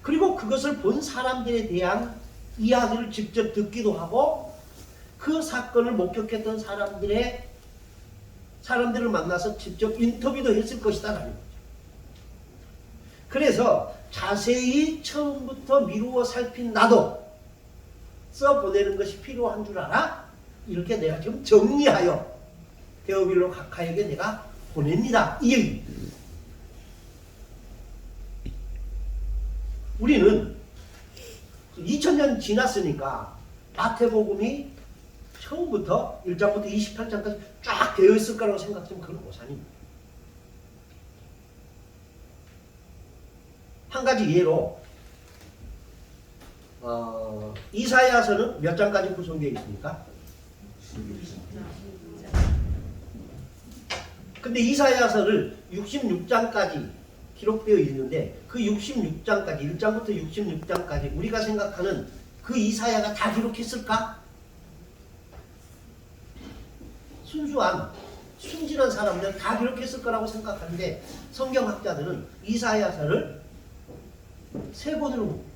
그리고 그것을 본 사람들에 대한 이야기를 직접 듣기도 하고 그 사건을 목격했던 사람들을 만나서 직접 인터뷰도 했을 것이다라는 거죠. 그래서 자세히 처음부터 미루어 살핀 나도 써보내는 것이 필요한 줄 알아? 이렇게 내가 지금 정리하여 데오빌로 카카에게 내가 보냅니다. 이 얘기입니다. 우리는 2000년 지났으니까 마태복음이 처음부터 1장부터 28장까지 쫙 되어 있을 거라고 생각하면 그건 오산입니다. 한 가지 예로 이사야서는 몇 장까지 구성되어 있습니까? 근데 이사야서를 66장까지 기록되어 있는데 그 66장까지 1장부터 66장까지 우리가 생각하는 그 이사야가 다 기록했을까? 순진한 사람들은 다 기록했을 거라고 생각하는데 성경학자들은 이사야서를 세 권으로 봅니다.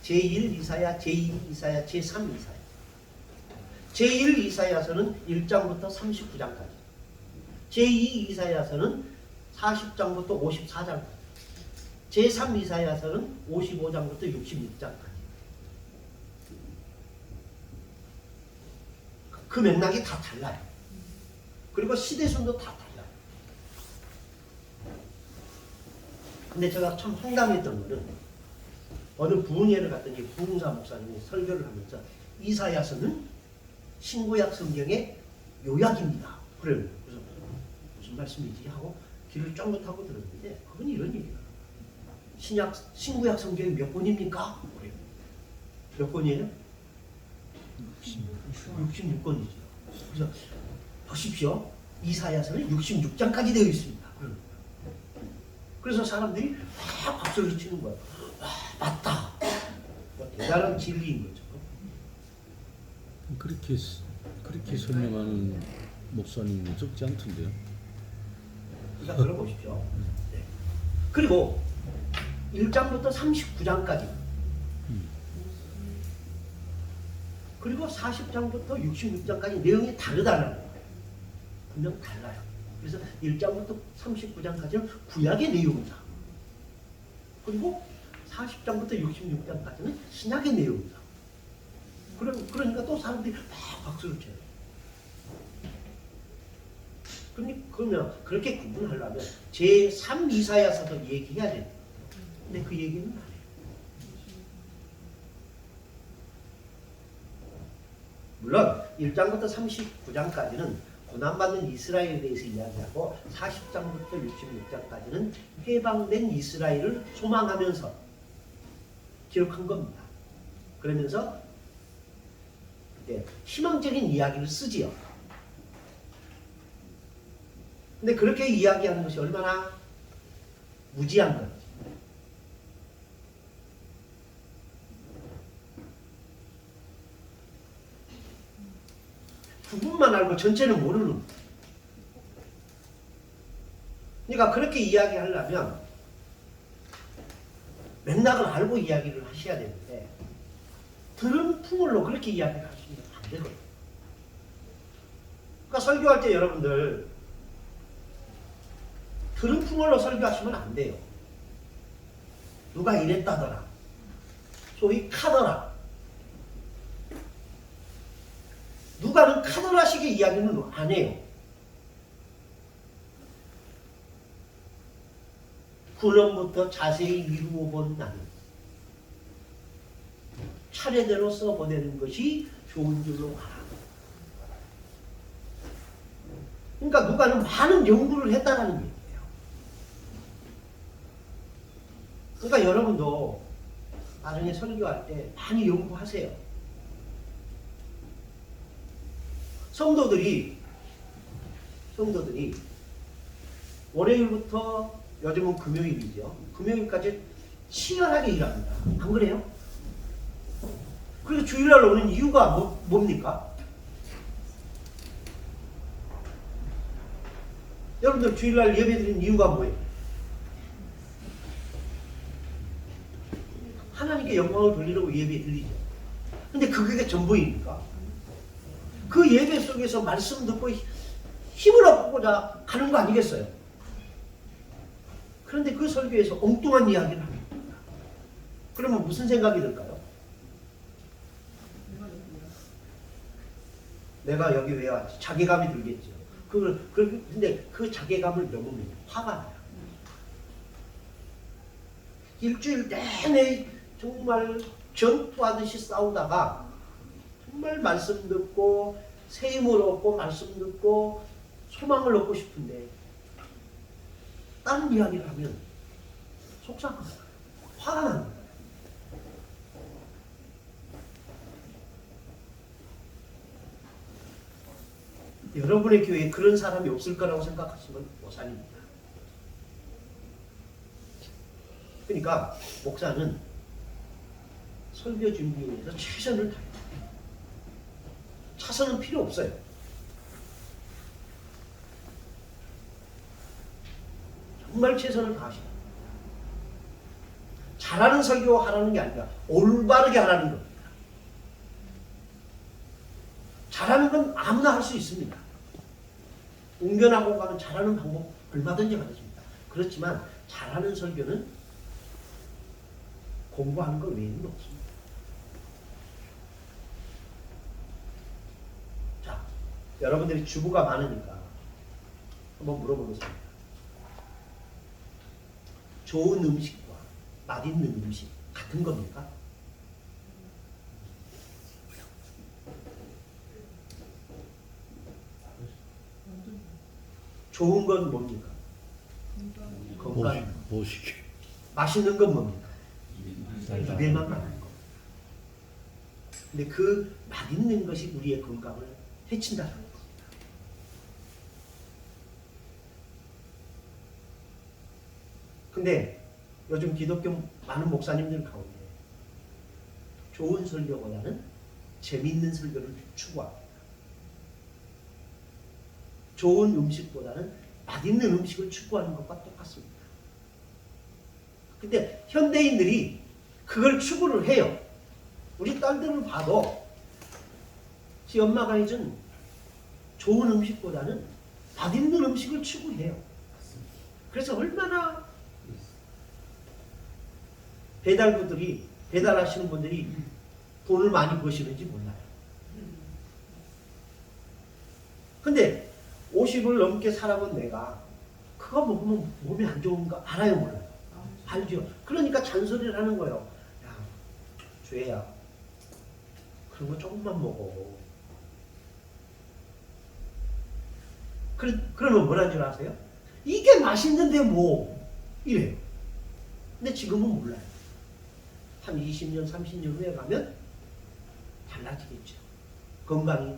제1 이사야, 제2 이사야, 제3 이사야. 제1 이사야서는 1장부터 39장까지. 제2 이사야서는 40장부터 54장까지. 제3 이사야서는 55장부터 66장까지. 그 맥락이 다 달라요. 그리고 시대순도 다 달라요. 근데 제가 참 황당했던 거는 어느 부흥회를 갔더니 부흥사 목사님이 설교를 하면서 이사야서는 신구약 성경의 요약입니다. 그래요. 그래서 무슨 말씀이지 하고 귀를 쫑긋하고 들었는데 그건 이런 얘기예요. 신구약 성경이 몇 권입니까? 그래요. 몇 권이에요? 66권이죠. 그래서 보십시오. 이사야서는 66장까지 되어 있습니다. 그래서 사람들이 막 박수를 치는 거예요. 와, 맞다. 대단한 진리인 거죠. 그렇게 설명하는 목사님은 적지 않던데요. 그러니까 들어보십시오. 네. 그리고 1장부터 39장까지 그리고 40장부터 66장까지 내용이 다르다는 거예요. 분명 달라요. 그래서 1장부터 39장까지는 구약의 내용이다. 그리고 40장부터 66장까지는 신약의 내용이다. 그러니까 또 사람들이 막 박수를 쳐요. 그러면 그렇게 구분하려면 제3 이사야서도 얘기해야 돼요. 근데 그 얘기는 안 해요. 물론 1장부터 39장까지는 고난받는 이스라엘에 대해서 이야기하고 40장부터 66장까지는 해방된 이스라엘을 소망하면서 기록한 겁니다. 그러면서 희망적인 이야기를 쓰지요. 근데 그렇게 이야기하는 것이 얼마나 무지한 건지. 부분만 알고 전체는 모르는 거예요. 그러니까 그렇게 이야기하려면 맥락을 알고 이야기를 하셔야 되는데 들은 풍월로 그렇게 이야기를 하시면 안 되거든요. 그러니까 설교할 때 여러분들 들은 풍월로 설교하시면 안 돼요. 누가 이랬다더라. 소위 카더라. 누가는 카더라식의 이야기는 안 해요. 근원부터 자세히 이루어 본 나는 차례대로 써보내는 것이 좋은 줄로 알아. 그러니까 누가는 많은 연구를 했다는 얘기예요. 그러니까 여러분도 나중에 설교할 때 많이 연구하세요. 성도들이 월요일부터 요즘은 금요일이죠. 금요일까지 치열하게 일합니다. 안 그래요? 그리고 주일날 오는 이유가 뭡니까? 여러분들 주일날 예배 드리는 이유가 뭐예요? 하나님께 영광을 돌리려고 예배 드리죠. 근데 그게 전부입니까? 그 예배 속에서 말씀 듣고 힘을 얻고자 하는 거 아니겠어요? 그런데 그 설교에서 엉뚱한 이야기를 합니다. 그러면 무슨 생각이 들까요? 내가 여기 왜 왔지? 자괴감이 들겠죠. 근데 그 자괴감을 넘으면 화가 나요. 일주일 내내 정말 전투하듯이 싸우다가 정말 말씀 듣고 새 힘을 얻고 말씀 듣고 소망을 얻고 싶은데 다른 이야기를 하면 속상하다. 화가 나는 거예요. 여러분의 교회에 그런 사람이 없을 거라고 생각하시면 오산입니다. 그러니까 목사는 설교 준비에 위해서 최선을 다해요. 차선은 필요 없어요. 정말 최선을 다하시다. 잘하는 설교 하라는 게 아니라 올바르게 하라는 겁니다. 잘하는 건 아무나 할 수 있습니다. 웅변하고 가면 잘하는 방법 얼마든지 가르칩니다. 그렇지만 잘하는 설교는 공부하는 것 외에는 없습니다. 자, 여러분들이 주부가 많으니까 한번 물어보겠습니다. 좋은 음식과 맛있는 음식 같은 겁니까? 좋은 건 뭡니까? 건강. 뭐시게? 맛있는 건 뭡니까? 입에만 맞는 거. 근데 그 맛있는 것이 우리의 건강을 해친다는 겁니다. 근데 요즘 기독교 많은 목사님들 가운데 좋은 설교보다는 재미있는 설교를 추구합니다. 좋은 음식보다는 맛있는 음식을 추구하는 것과 똑같습니다. 근데 현대인들이 그걸 추구를 해요. 우리 딸들을 봐도 지 엄마가 해준 좋은 음식보다는 맛있는 음식을 추구해요. 그래서 얼마나 배달하시는 분들이 돈을 많이 버시는지 몰라요. 근데 50을 넘게 살아본 내가 그거 먹으면 몸에 안 좋은 거 알아요, 몰라요? 알죠. 그러니까 잔소리를 하는 거예요. 야, 죄야. 그런 거 조금만 먹어. 그러면 뭐라는 줄 아세요? 이게 맛있는데 뭐 이래요. 근데 지금은 몰라요. 한 20년, 30년 후에 가면 달라지겠죠. 건강이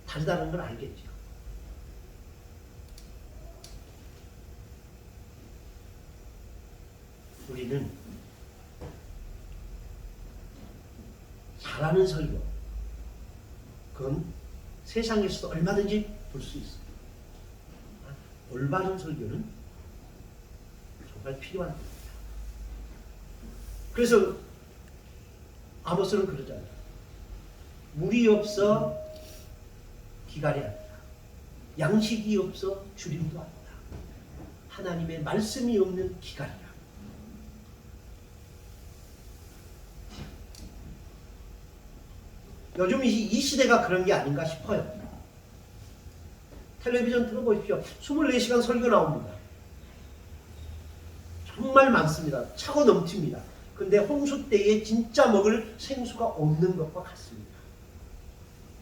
다르다는 걸 알겠죠. 우리는 잘하는 설교, 그건 세상에서도 얼마든지 볼 수 있습니다. 올바른 설교는 정말 필요한 겁니다. 그래서 아모스는 그러잖아요. 물이 없어 기갈이 아니다. 양식이 없어 주림도 아니다. 하나님의 말씀이 없는 기갈이라. 요즘 이 시대가 그런 게 아닌가 싶어요. 텔레비전 틀어보십시오. 24시간 설교 나옵니다. 정말 많습니다. 차고 넘칩니다. 근데 홍수 때에 진짜 먹을 생수가 없는 것과 같습니다.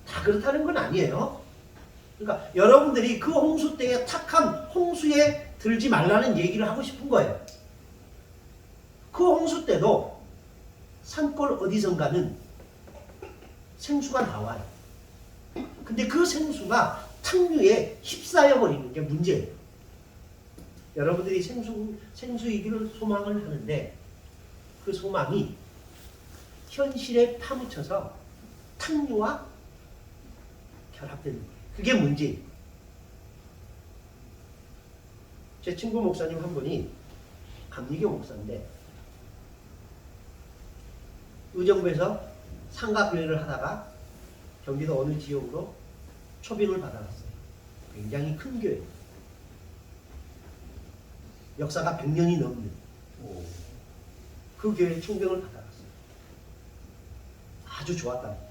다 그렇다는 건 아니에요. 그러니까 여러분들이 그 홍수 때에 탁한 홍수에 들지 말라는 얘기를 하고 싶은 거예요. 그 홍수 때도 산골 어디선가는 생수가 나와요. 근데 그 생수가 탕류에 휩싸여 버리는 게 문제예요. 여러분들이 생수이기를 소망을 하는데 그 소망이 현실에 파묻혀서 탕류와 결합되는 거예요. 그게 문제예요. 제 친구 목사님 한 분이 감리교 목사인데 의정부에서 상가교회를 하다가 경기도 어느 지역으로 초빙을 받아갔어요. 굉장히 큰 교회. 역사가 100년이 넘는 그 교회에 총병을 받아갔어요. 아주 좋았답니다.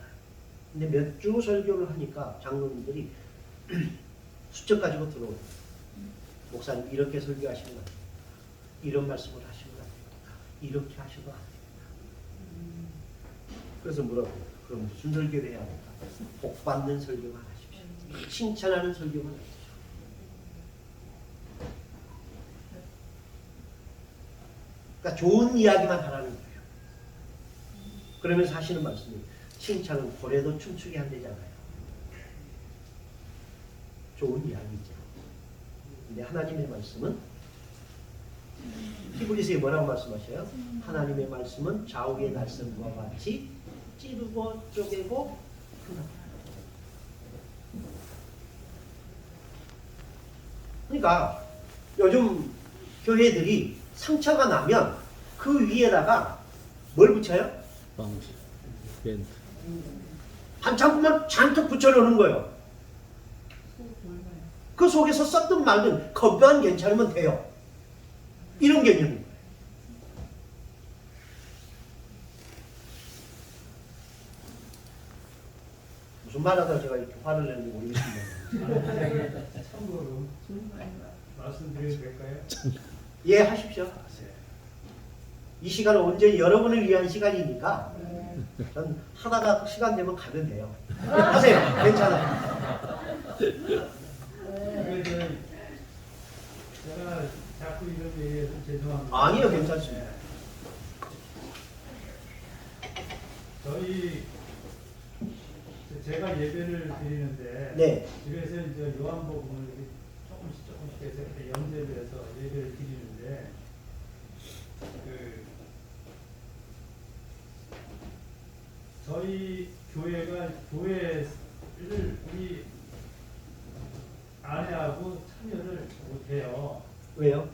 근데 몇 주 설교를 하니까 장로님들이 수첩 가지고 들어오고 목사님 이렇게 설교하시면 안 됩니다. 이런 말씀을 하시면 안 됩니다. 이렇게 하셔도 안 됩니다. 그래서 뭐라고? 그럼 무슨 설교를 해야 할까? 복 받는 설교만 하십시오. 칭찬하는 설교만 하십시오. 그러니까 좋은 이야기만 하라는 거예요. 그러면서 하시는 말씀이 칭찬은 고래도 춤추게 한대잖아요. 좋은 이야기죠. 근데 하나님의 말씀은 히브리서에 뭐라고 말씀하셔요? 하나님의 말씀은 좌우의 날선과 같이 찌르고 쪼개고 한다. 그러니까 요즘 교회들이 상처가 나면 그 위에다가 뭘 붙여요? 방지, 밴드. 반창고만 잔뜩 붙여놓는 거예요. 그 속에서 썼든 말든 겉만 괜찮으면 돼요. 이런 개념입니다. 무슨 말하다 제가 이렇게 화를 내는지 모르겠습니다. 참고로 말씀드려도 될까요? 예, 하십시오. 이 시간은 온전히 여러분을 위한 시간이니까 전 하다가 시간 되면 가면 돼요. 하세요. 괜찮아요. 그래서 제가 자꾸 이런 얘기해서 죄송합니다. 아니요, 괜찮습니다. 네. 저희 제가 예배를 드리는데 네. 집에서 이제 요한복음을 이렇게 조금씩 해서 이렇게 연재를 해서 예배를 드리는데 저희 교회를 우리 아내하고 참여를 못해요. 왜요?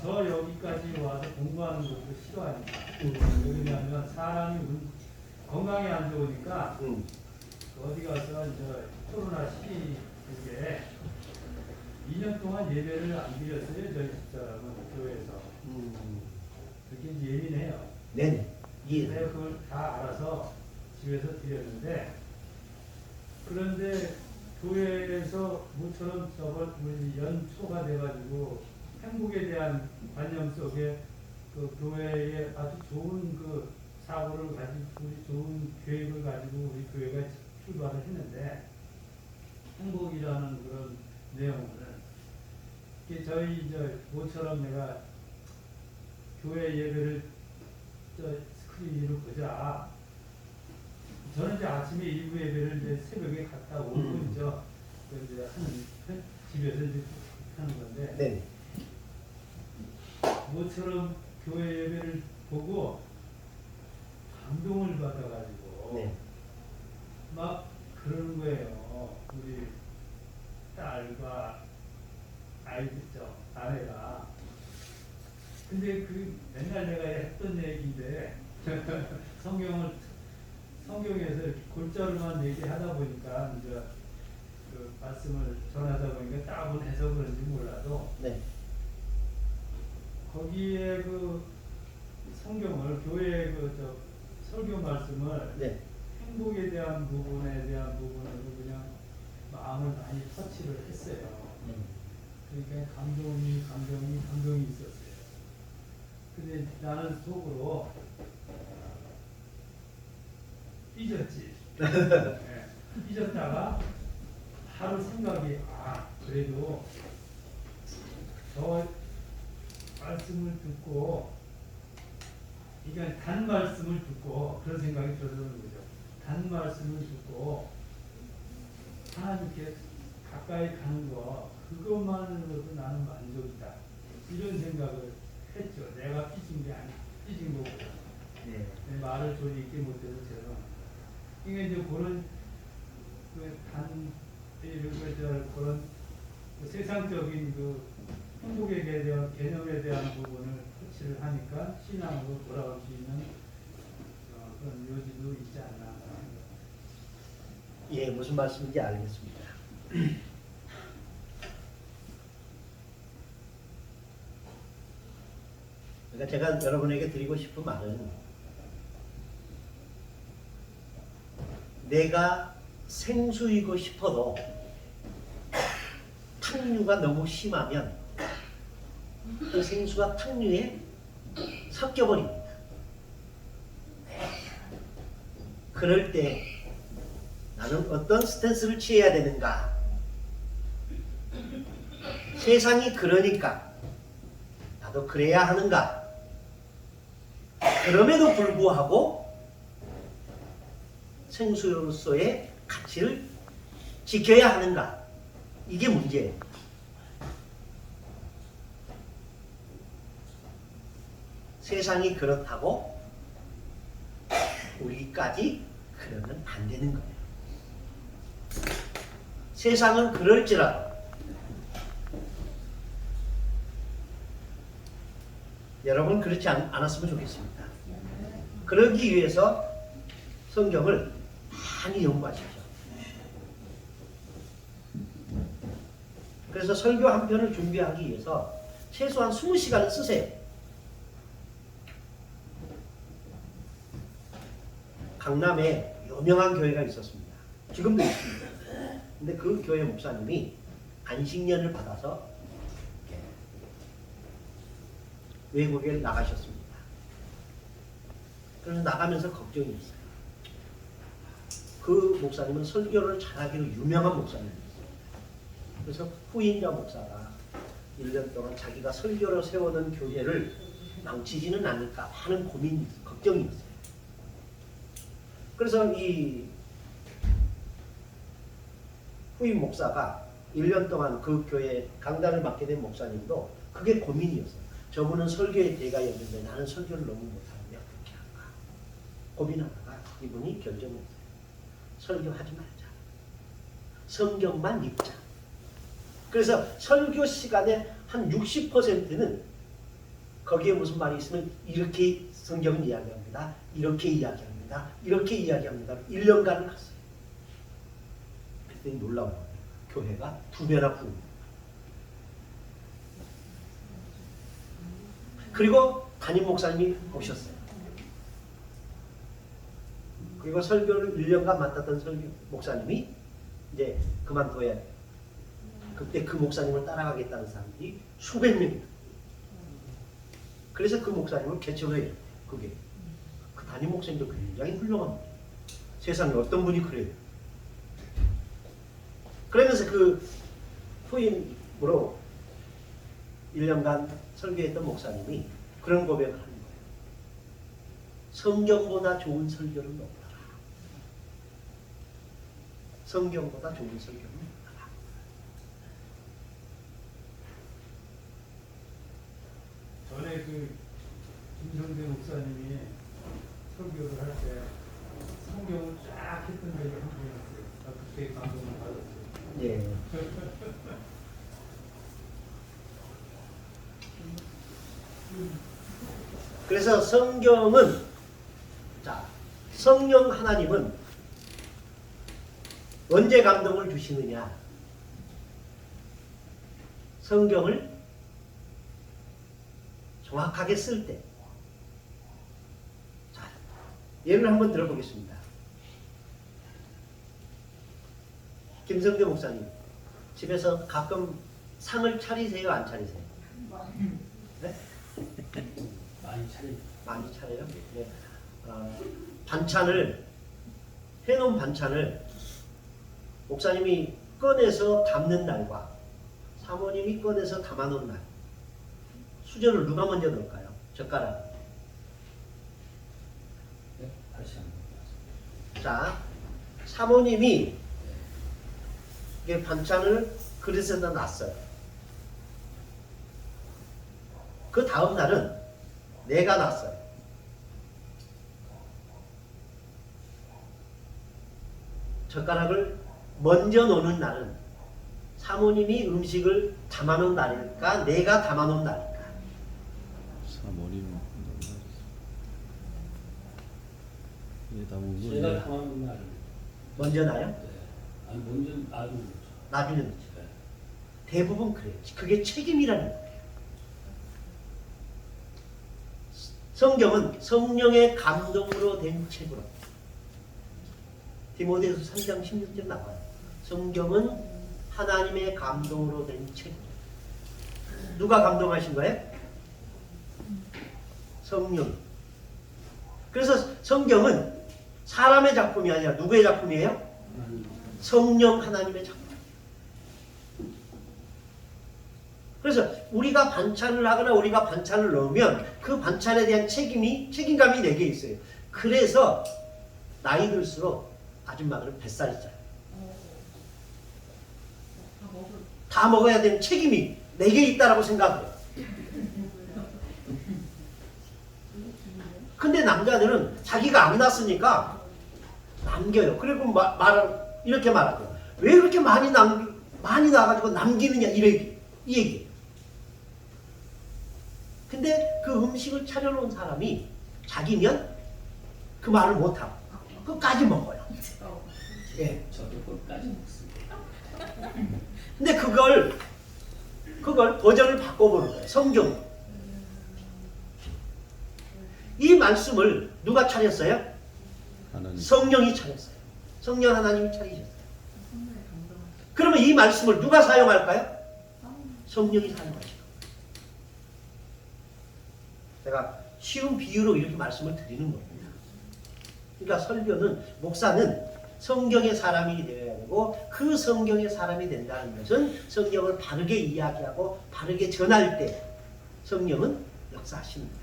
저 여기까지 와서 공부하는 것도 싫어하니까. 왜냐하면 사람이 건강이 안 좋으니까 어디 가서 이제 코로나 시기에 2년 동안 예배를 안 드렸어요. 저희 집사람은 교회에서. 그게 이제 예민해요. 네네. 내가 그걸 다 알아서 집에서 드렸는데 그런데 교회에서 모처럼 저번 우리 연초가 돼가지고 행복에 대한 관념 속에 그 교회에 아주 좋은 그 사고를 가지고 우리 좋은 계획을 가지고 우리 교회가 출발을 했는데 행복이라는 그런 내용을 이게 저희 이제 모처럼 내가 교회 예배를 스크린으로 보자. 저는 이제 아침에 일부 예배를 이제 새벽에 갔다 오고 이제 하는 집에서 이제 하는 건데. 네. 모처럼 교회 예배를 보고 감동을 받아가지고 네. 막 그러는 거예요. 우리 딸과 아이들죠, 아내가. 근데 그 맨날 내가 했던 얘기인데 성경에서 골자로만 얘기하다 보니까 이제 그 말씀을 전하다 보니까 따분해서 그런지 몰라도 네. 거기에 그 성경을 교회의 그 설교 말씀을 네. 행복에 대한 부분에 대한 부분으로 그냥 마음을 많이 터치를 했어요. 그러니까 감동이 있었어요. 근데 나는 속으로 삐졌지. 네. 삐졌다가 하루 생각이 그래도 저 말씀을 듣고 이게 단 말씀을 듣고 그런 생각이 들어서는 거죠. 단 말씀을 듣고 하나님께 가까이 가는 거 그것만으로도 나는 만족이다. 이런 생각을 했죠. 내가 삐진 게 아니 삐진 거보다. 네. 내 말을 조리 있게 못해서 죄송합니다. 이게 이제 그런 그런 세상적인 그 행복에 대한 개념에 대한 부분을 터치를 하니까 신앙으로 돌아올 수 있는 그런 요지도 있지 않나. 예, 무슨 말씀인지 알겠습니다. 그러니까 제가 여러분에게 드리고 싶은 말은 내가 생수이고 싶어도 탕류가 너무 심하면 그 생수가 탕류에 섞여버립니다. 그럴 때 나는 어떤 스탠스를 취해야 되는가? 세상이 그러니까 나도 그래야 하는가? 그럼에도 불구하고 생수로서의 가치를 지켜야 하는가? 이게 문제예요. 세상이 그렇다고 우리까지 그러면 안 되는 거예요. 세상은 그럴지라도 여러분 그렇지 않았으면 좋겠습니다. 그러기 위해서 성경을 많이 연구하십시오. 그래서 설교 한 편을 준비하기 위해서 최소한 20시간은 쓰세요. 강남에 유명한 교회가 있었습니다. 지금도 있습니다. 근데 그 교회 목사님이 안식년을 받아서 외국에 나가셨습니다. 그래서 나가면서 걱정이 있어요. 그 목사님은 설교를 잘하기로 유명한 목사님이었어요. 그래서 후임자 목사가 1년 동안 자기가 설교로 세우는 교회를 망치지는 않을까 하는 고민이 있어요. 걱정이 있어요. 그래서 이 후임 목사가 1년 동안 그 교회 강단을 맡게 된 목사님도 그게 고민이었어요. 저분은 설교의 대가였는데 나는 설교를 너무 못하는데 어떻게 할까? 고민하다가 이분이 결정했어요. 설교하지 말자. 성경만 읽자. 그래서 설교 시간에 한 60%는 거기에 무슨 말이 있으면 이렇게 성경은 이야기합니다. 이렇게 이야기합니다. 이렇게 이야기합니다. 1년간을 갔어요. 그때 놀라워요. 교회가 2배나 부릅니다. 그리고 담임 목사님이 오셨어요. 그리고 설교를 1년간 맡았던 설교 목사님이 이제 그만둬야 돼요. 그때 그 목사님을 따라가겠다는 사람들이 수백 명이다. 그래서 그 목사님을 개척을 해요. 그게. 그 담임 목사님도 굉장히 훌륭합니다. 세상에 어떤 분이 그래요. 그러면서 그 후임으로 1년간 설교했던 목사님이 그런 고백을 하는 거예요. 성경보다 좋은 설교는 없다. 성경보다 좋은 설교는 없다. 전에 그 김성대 목사님이 설교를 할 때 성경을 쫙 했던 적이 한 번 있어요. 나 그때 감동을 받았어요. 예. 그래서 성경은 자 성령 하나님은 언제 감동을 주시느냐? 성경을 정확하게 쓸 때. 자, 예를 한번 들어보겠습니다. 김성대 목사님, 집에서 가끔 상을 차리세요, 안 차리세요? 네? 많이 차려. 많이 차려요? 네. 반찬을 해놓은 반찬을 목사님이 꺼내서 담는 날과 사모님이 꺼내서 담아놓은 날 수저를 누가 먼저 넣을까요? 젓가락. 네? 다시 한번. 자, 사모님이 이게 반찬을 그릇에다 놨어요. 그 다음 날은 내가 놨어요. 젓가락을 먼저 놓는 날은 사모님이 음식을 담아놓은 날일까? 내가 담아놓은 날일까? 사모님 예, 담은 거. 제가 당하는 날. 먼저 나요? 네. 아니 먼저 나도 그렇죠. 나중에 놓죠. 네. 대부분 그래요. 그게 책임이라는 거예요. 성경은 성령의 감동으로 된 책으로. 디모데후서 3장 16절 나와요. 성경은 하나님의 감동으로 된 책. 누가 감동하신 거예요? 성령. 그래서 성경은 사람의 작품이 아니라 누구의 작품이에요? 성령 하나님의 작품. 그래서 우리가 반찬을 하거나 우리가 반찬을 넣으면 그 반찬에 대한 책임감이 내게 있어요. 그래서 나이 들수록 아줌마들은 뱃살이 쪄요. 다 먹어야 되는 책임이 내게 있다라고 생각해요. 근데 남자들은 자기가 안 낳았으니까 남겨요. 그리고 이렇게 말하죠. 왜 그렇게 많이 나가지고 남기느냐 이 얘기. 근데 그 음식을 차려놓은 사람이 자기면 그 말을 못하고 끝까지 먹어요. 예. 저도 끝까지 먹습니다. 근데 그걸 그걸 버전을 바꿔보는 거예요. 성경. 이 말씀을 누가 차렸어요? 하나님. 성령이 차렸어요. 성령 하나님이 차리셨어요. 그러면 이 말씀을 누가 사용할까요? 성령이 사용하시죠. 제가 쉬운 비유로 이렇게 말씀을 드리는 겁니다. 그러니까 설교는, 목사는 성경의 사람이 되어야 되고, 그 성경의 사람이 된다는 것은 성경을 바르게 이야기하고 바르게 전할 때 성령은 역사하시는 거예요.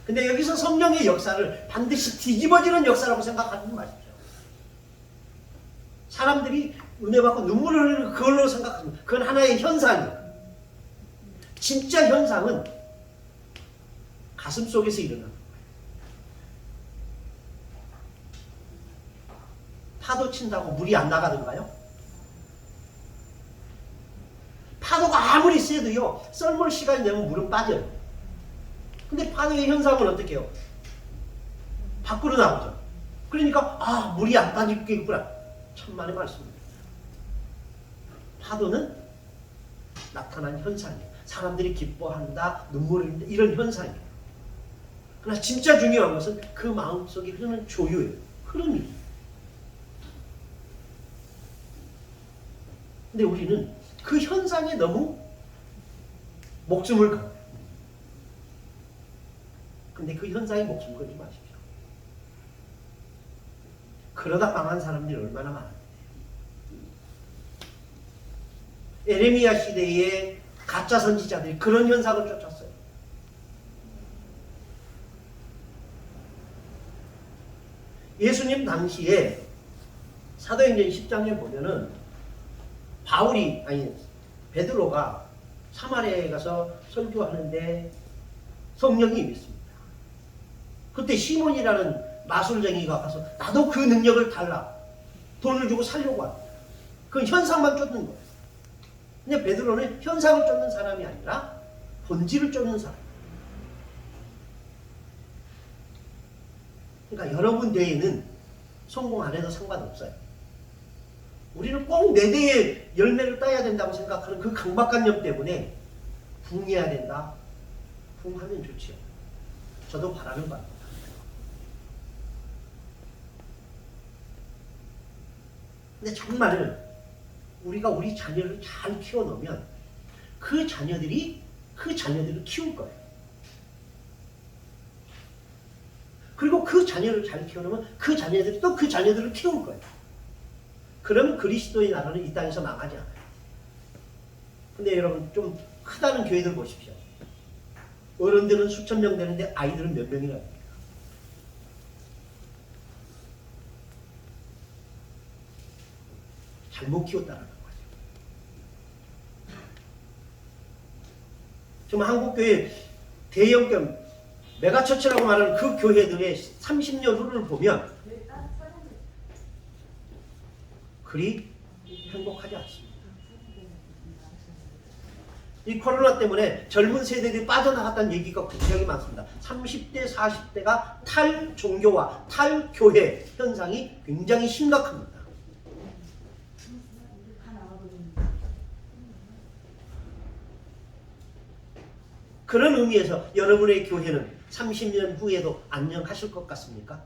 근데 여기서 성령의 역사를 반드시 뒤집어지는 역사라고 생각하지 마십시오. 사람들이 은혜 받고 눈물을 흘리는 그걸로 생각합니다. 그건 하나의 현상이에요. 진짜 현상은 가슴 속에서 일어나는 거예요. 파도 친다고 물이 안 나가던가요? 파도가 아무리 세도요, 썰물 시간이 되면 물은 빠져요. 근데 파도의 현상은 어떻게 해요? 밖으로 나오죠. 그러니까 아, 물이 안 빠지겠구나. 천만의 말씀입니다. 파도는 나타난 현상이에요. 사람들이 기뻐한다, 눈물을 흘린다, 이런 현상이에요. 그러나 진짜 중요한 것은 그 마음속에 흐르는 조유예요. 흐름이. 근데 우리는 그 현상에 너무 목숨을 걸어요. 근데 그 현상에 목숨 걸지 마십시오. 그러다 망한 사람들이 얼마나 많은데. 에레미야 시대에 가짜 선지자들이 그런 현상을 쫓았어요. 예수님 당시에 사도행전 10장에 보면은 베드로가 사마리아에 가서 설교하는데 성령이 임했습니다. 그때 시몬이라는 마술쟁이가 가서 나도 그 능력을 달라. 돈을 주고 살려고 합니다. 그건 현상만 쫓는 거예요. 근데 베드로는 현상을 쫓는 사람이 아니라 본질을 쫓는 사람. 그러니까 여러분 대회는 성공 안 해도 상관없어요. 우리는 꼭 내 대에 열매를 따야 된다고 생각하는 그 강박관념 때문에 붕해야 된다. 붕하면 좋지요. 저도 바라는 바입니다. 근데 정말 우리가 우리 자녀를 잘 키워놓으면 그 자녀들을 키울 거예요. 그리고 그 자녀를 잘 키워놓으면 그 자녀들이 또 그 자녀들을 키울 거예요. 그러면 그리스도의 나라는 이 땅에서 망하지 않아요. 근데 여러분 좀 크다는 교회들 보십시오. 어른들은 수천 명 되는데 아이들은 몇 명이나 됩니까? 잘못 키웠다는 거죠. 지금 한국교회 대형견 메가처치라고 말하는 그 교회들의 30년 후를 보면 그리 행복하지 않습니다. 이 코로나 때문에 젊은 세대들이 빠져나갔다는 얘기가 굉장히 많습니다. 30대, 40대가 탈종교와 탈교회 현상이 굉장히 심각합니다. 그런 의미에서 여러분의 교회는 30년 후에도 안녕하실 것 같습니까?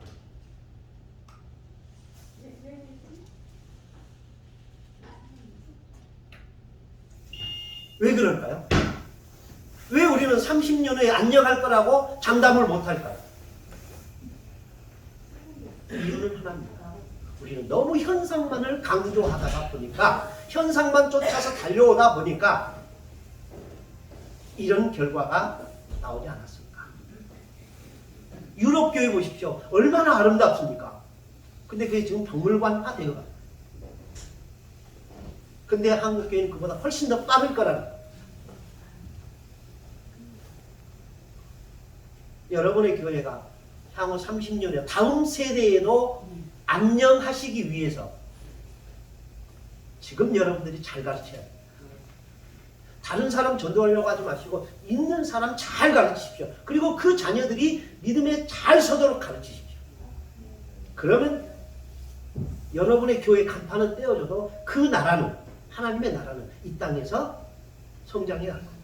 왜 그럴까요? 왜 우리는 30년 후에 안녕할 거라고 장담을 못 할까요? 이유는 하나입니다. 우리는 너무 현상만을 강조하다가 보니까, 현상만 쫓아서 달려오다 보니까 이런 결과가 나오지 않았습니까? 유럽 교회 보십시오. 얼마나 아름답습니까? 근데 그게 지금 박물관화 되어가요. 근데 한국 교회는 그보다 훨씬 더 빠를 거라는 거예요. 여러분의 교회가 향후 30년에 다음 세대에도 안녕하시기 위해서 지금 여러분들이 잘 가르쳐야 돼요. 다른 사람 전도하려고 하지 마시고 있는 사람 잘 가르치십시오. 그리고 그 자녀들이 믿음에 잘 서도록 가르치십시오. 그러면 여러분의 교회 간판은 떼어져도 그 나라는 하나님의 나라는 이 땅에서 성장해 갈 겁니다.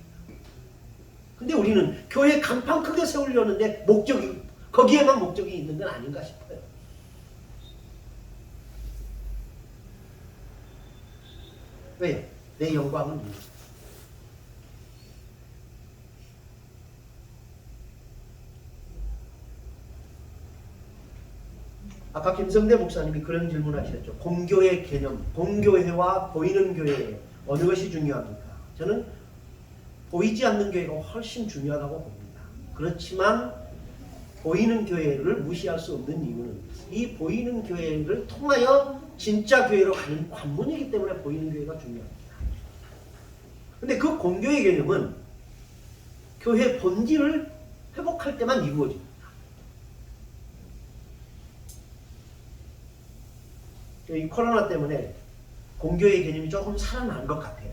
근데 우리는 교회 간판 크게 세우려는데 거기에만 목적이 있는 건 아닌가 싶어요. 왜요? 내 영광을 위해서. 아까 김성대 목사님이 그런 질문하셨죠. 공교의 개념, 공교회와 보이는 교회 어느 것이 중요합니까? 저는 보이지 않는 교회가 훨씬 중요하다고 봅니다. 그렇지만 보이는 교회를 무시할 수 없는 이유는 이 보이는 교회를 통하여 진짜 교회로 가는 관문이기 때문에 보이는 교회가 중요합니다. 근데 그 공교의 개념은 교회 본질을 회복할 때만 이루어집니다. 이 코로나 때문에 공교의 개념이 조금 살아난 것 같아요.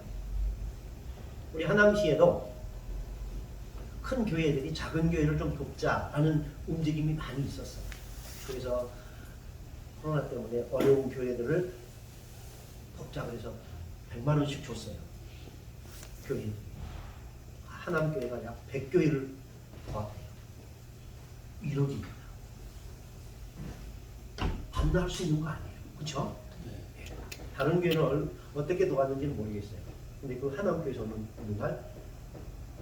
우리 하남시에도 큰 교회들이 작은 교회를 좀 돕자라는 움직임이 많이 있었어요. 그래서 코로나 때문에 어려운 교회들을 돕자 그래서 100만 원씩 줬어요. 교회. 하남교회가 약 100교회를 도왔대요. 1억입니다. 반납할 수 있는 거 아니에요. 그렇죠? 네. 다른 교회는 어떻게 도왔는지는 모르겠어요. 근데 그 하남교회에서는 어느 날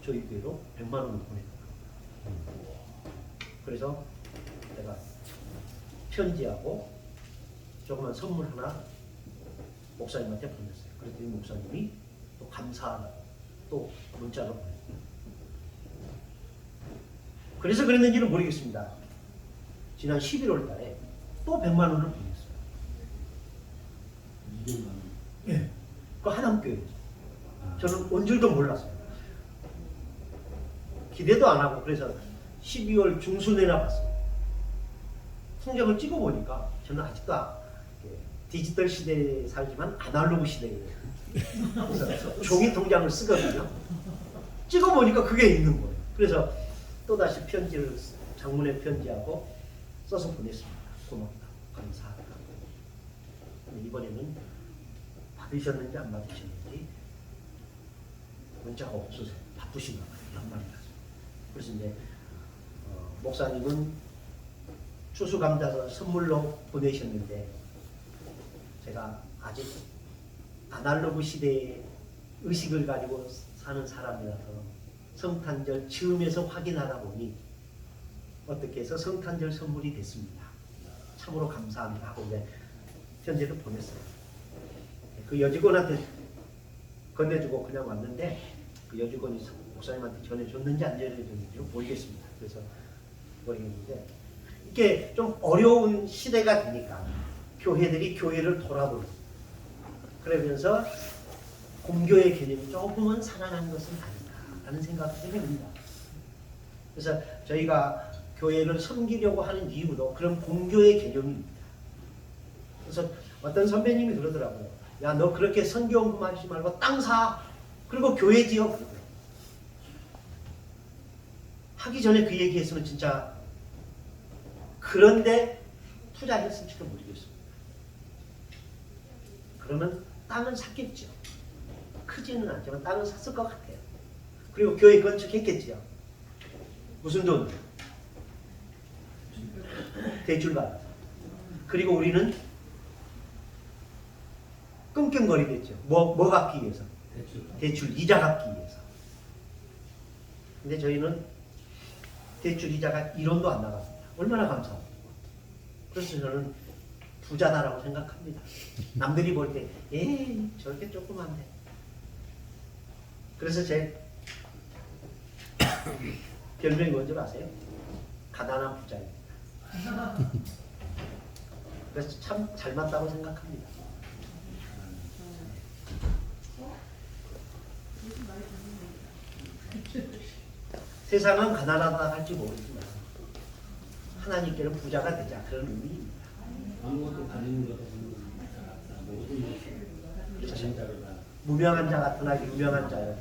저희 교회로 100만 원을 보냈어요. 그래서 제가 편지하고 조그만 선물 하나 목사님한테 보냈어요. 그랬더니 목사님이 또 감사하다고 또 문자로 보냈어요. 그래서 그랬는지는 모르겠습니다. 지난 11월 달에 또 100만 원을 보냈어요. 200만 원. 예. 그 하남교회에서. 저는 온 줄도 몰랐어요. 기대도 안 하고 그래서 12월 중순에나 봤어요. 성적을 찍어보니까 저는 아직도 디지털 시대에 살지만 아날로그 시대예요. 그래서 종이 통장을 쓰거든요. 찍어보니까 그게 있는 거예요. 그래서 또다시 편지를 장문의 편지하고 써서 보냈습니다. 고맙다. 감사하다. 근데 이번에는 받으셨는지 안 받으셨는지 문자가 없어서 바쁘신가 봐요. 연말이라서. 그래서 이제 목사님은 추수감사서 선물로 보내셨는데 제가 아직 아날로그 시대의 의식을 가지고 사는 사람이라서 성탄절 즈음에서 확인하다 보니 어떻게 해서 성탄절 선물이 됐습니다. 참으로 감사합니다 하고 이제 편지를 보냈어요. 그 여직원한테 건네주고 그냥 왔는데 그 여직원이 목사님한테 전해줬는지 안 전해줬는지 모르겠습니다. 그래서 모르겠는데 이게 좀 어려운 시대가 되니까 교회들이 교회를 돌아보고 그러면서 공교의 개념이 조금은 살아난 것은 아닌가라는 생각이 듭니다. 그래서 저희가 교회를 섬기려고 하는 이유도 그런 공교의 개념입니다. 그래서 어떤 선배님이 그러더라고요. 야, 너 그렇게 선교헌금 하지 말고 땅 사. 그리고 교회 지어. 하기 전에 그 얘기했으면 진짜 그런데 투자했을지도 모르겠습니다. 그러면 땅은 샀겠죠. 크지는 않지만 땅은 샀을 것 같아요. 그리고 교회 건축했겠죠. 무슨 돈? 대출 받아서. 그리고 우리는 끙끙거리겠죠. 뭐 갚기 위해서? 대출 이자 갚기 위해서. 근데 저희는 대출 이자가 1원도 안 나갑니다. 얼마나 감사합니까? 그래서 저는 부자다라고 생각합니다. 남들이 볼 때, 저렇게 조그만데. 그래서 제 별명이 뭔지 아세요? 가난한 부자입니다. 그래서 참 잘 맞다고 생각합니다. 세상은 가난하다 할지 모르지만 하나님께는 부자가 되자 그런 의미입니다. 아무것도 가지는 것 없는 모든 것을 자신자로 다 무명한 자 같으나 유명한 자여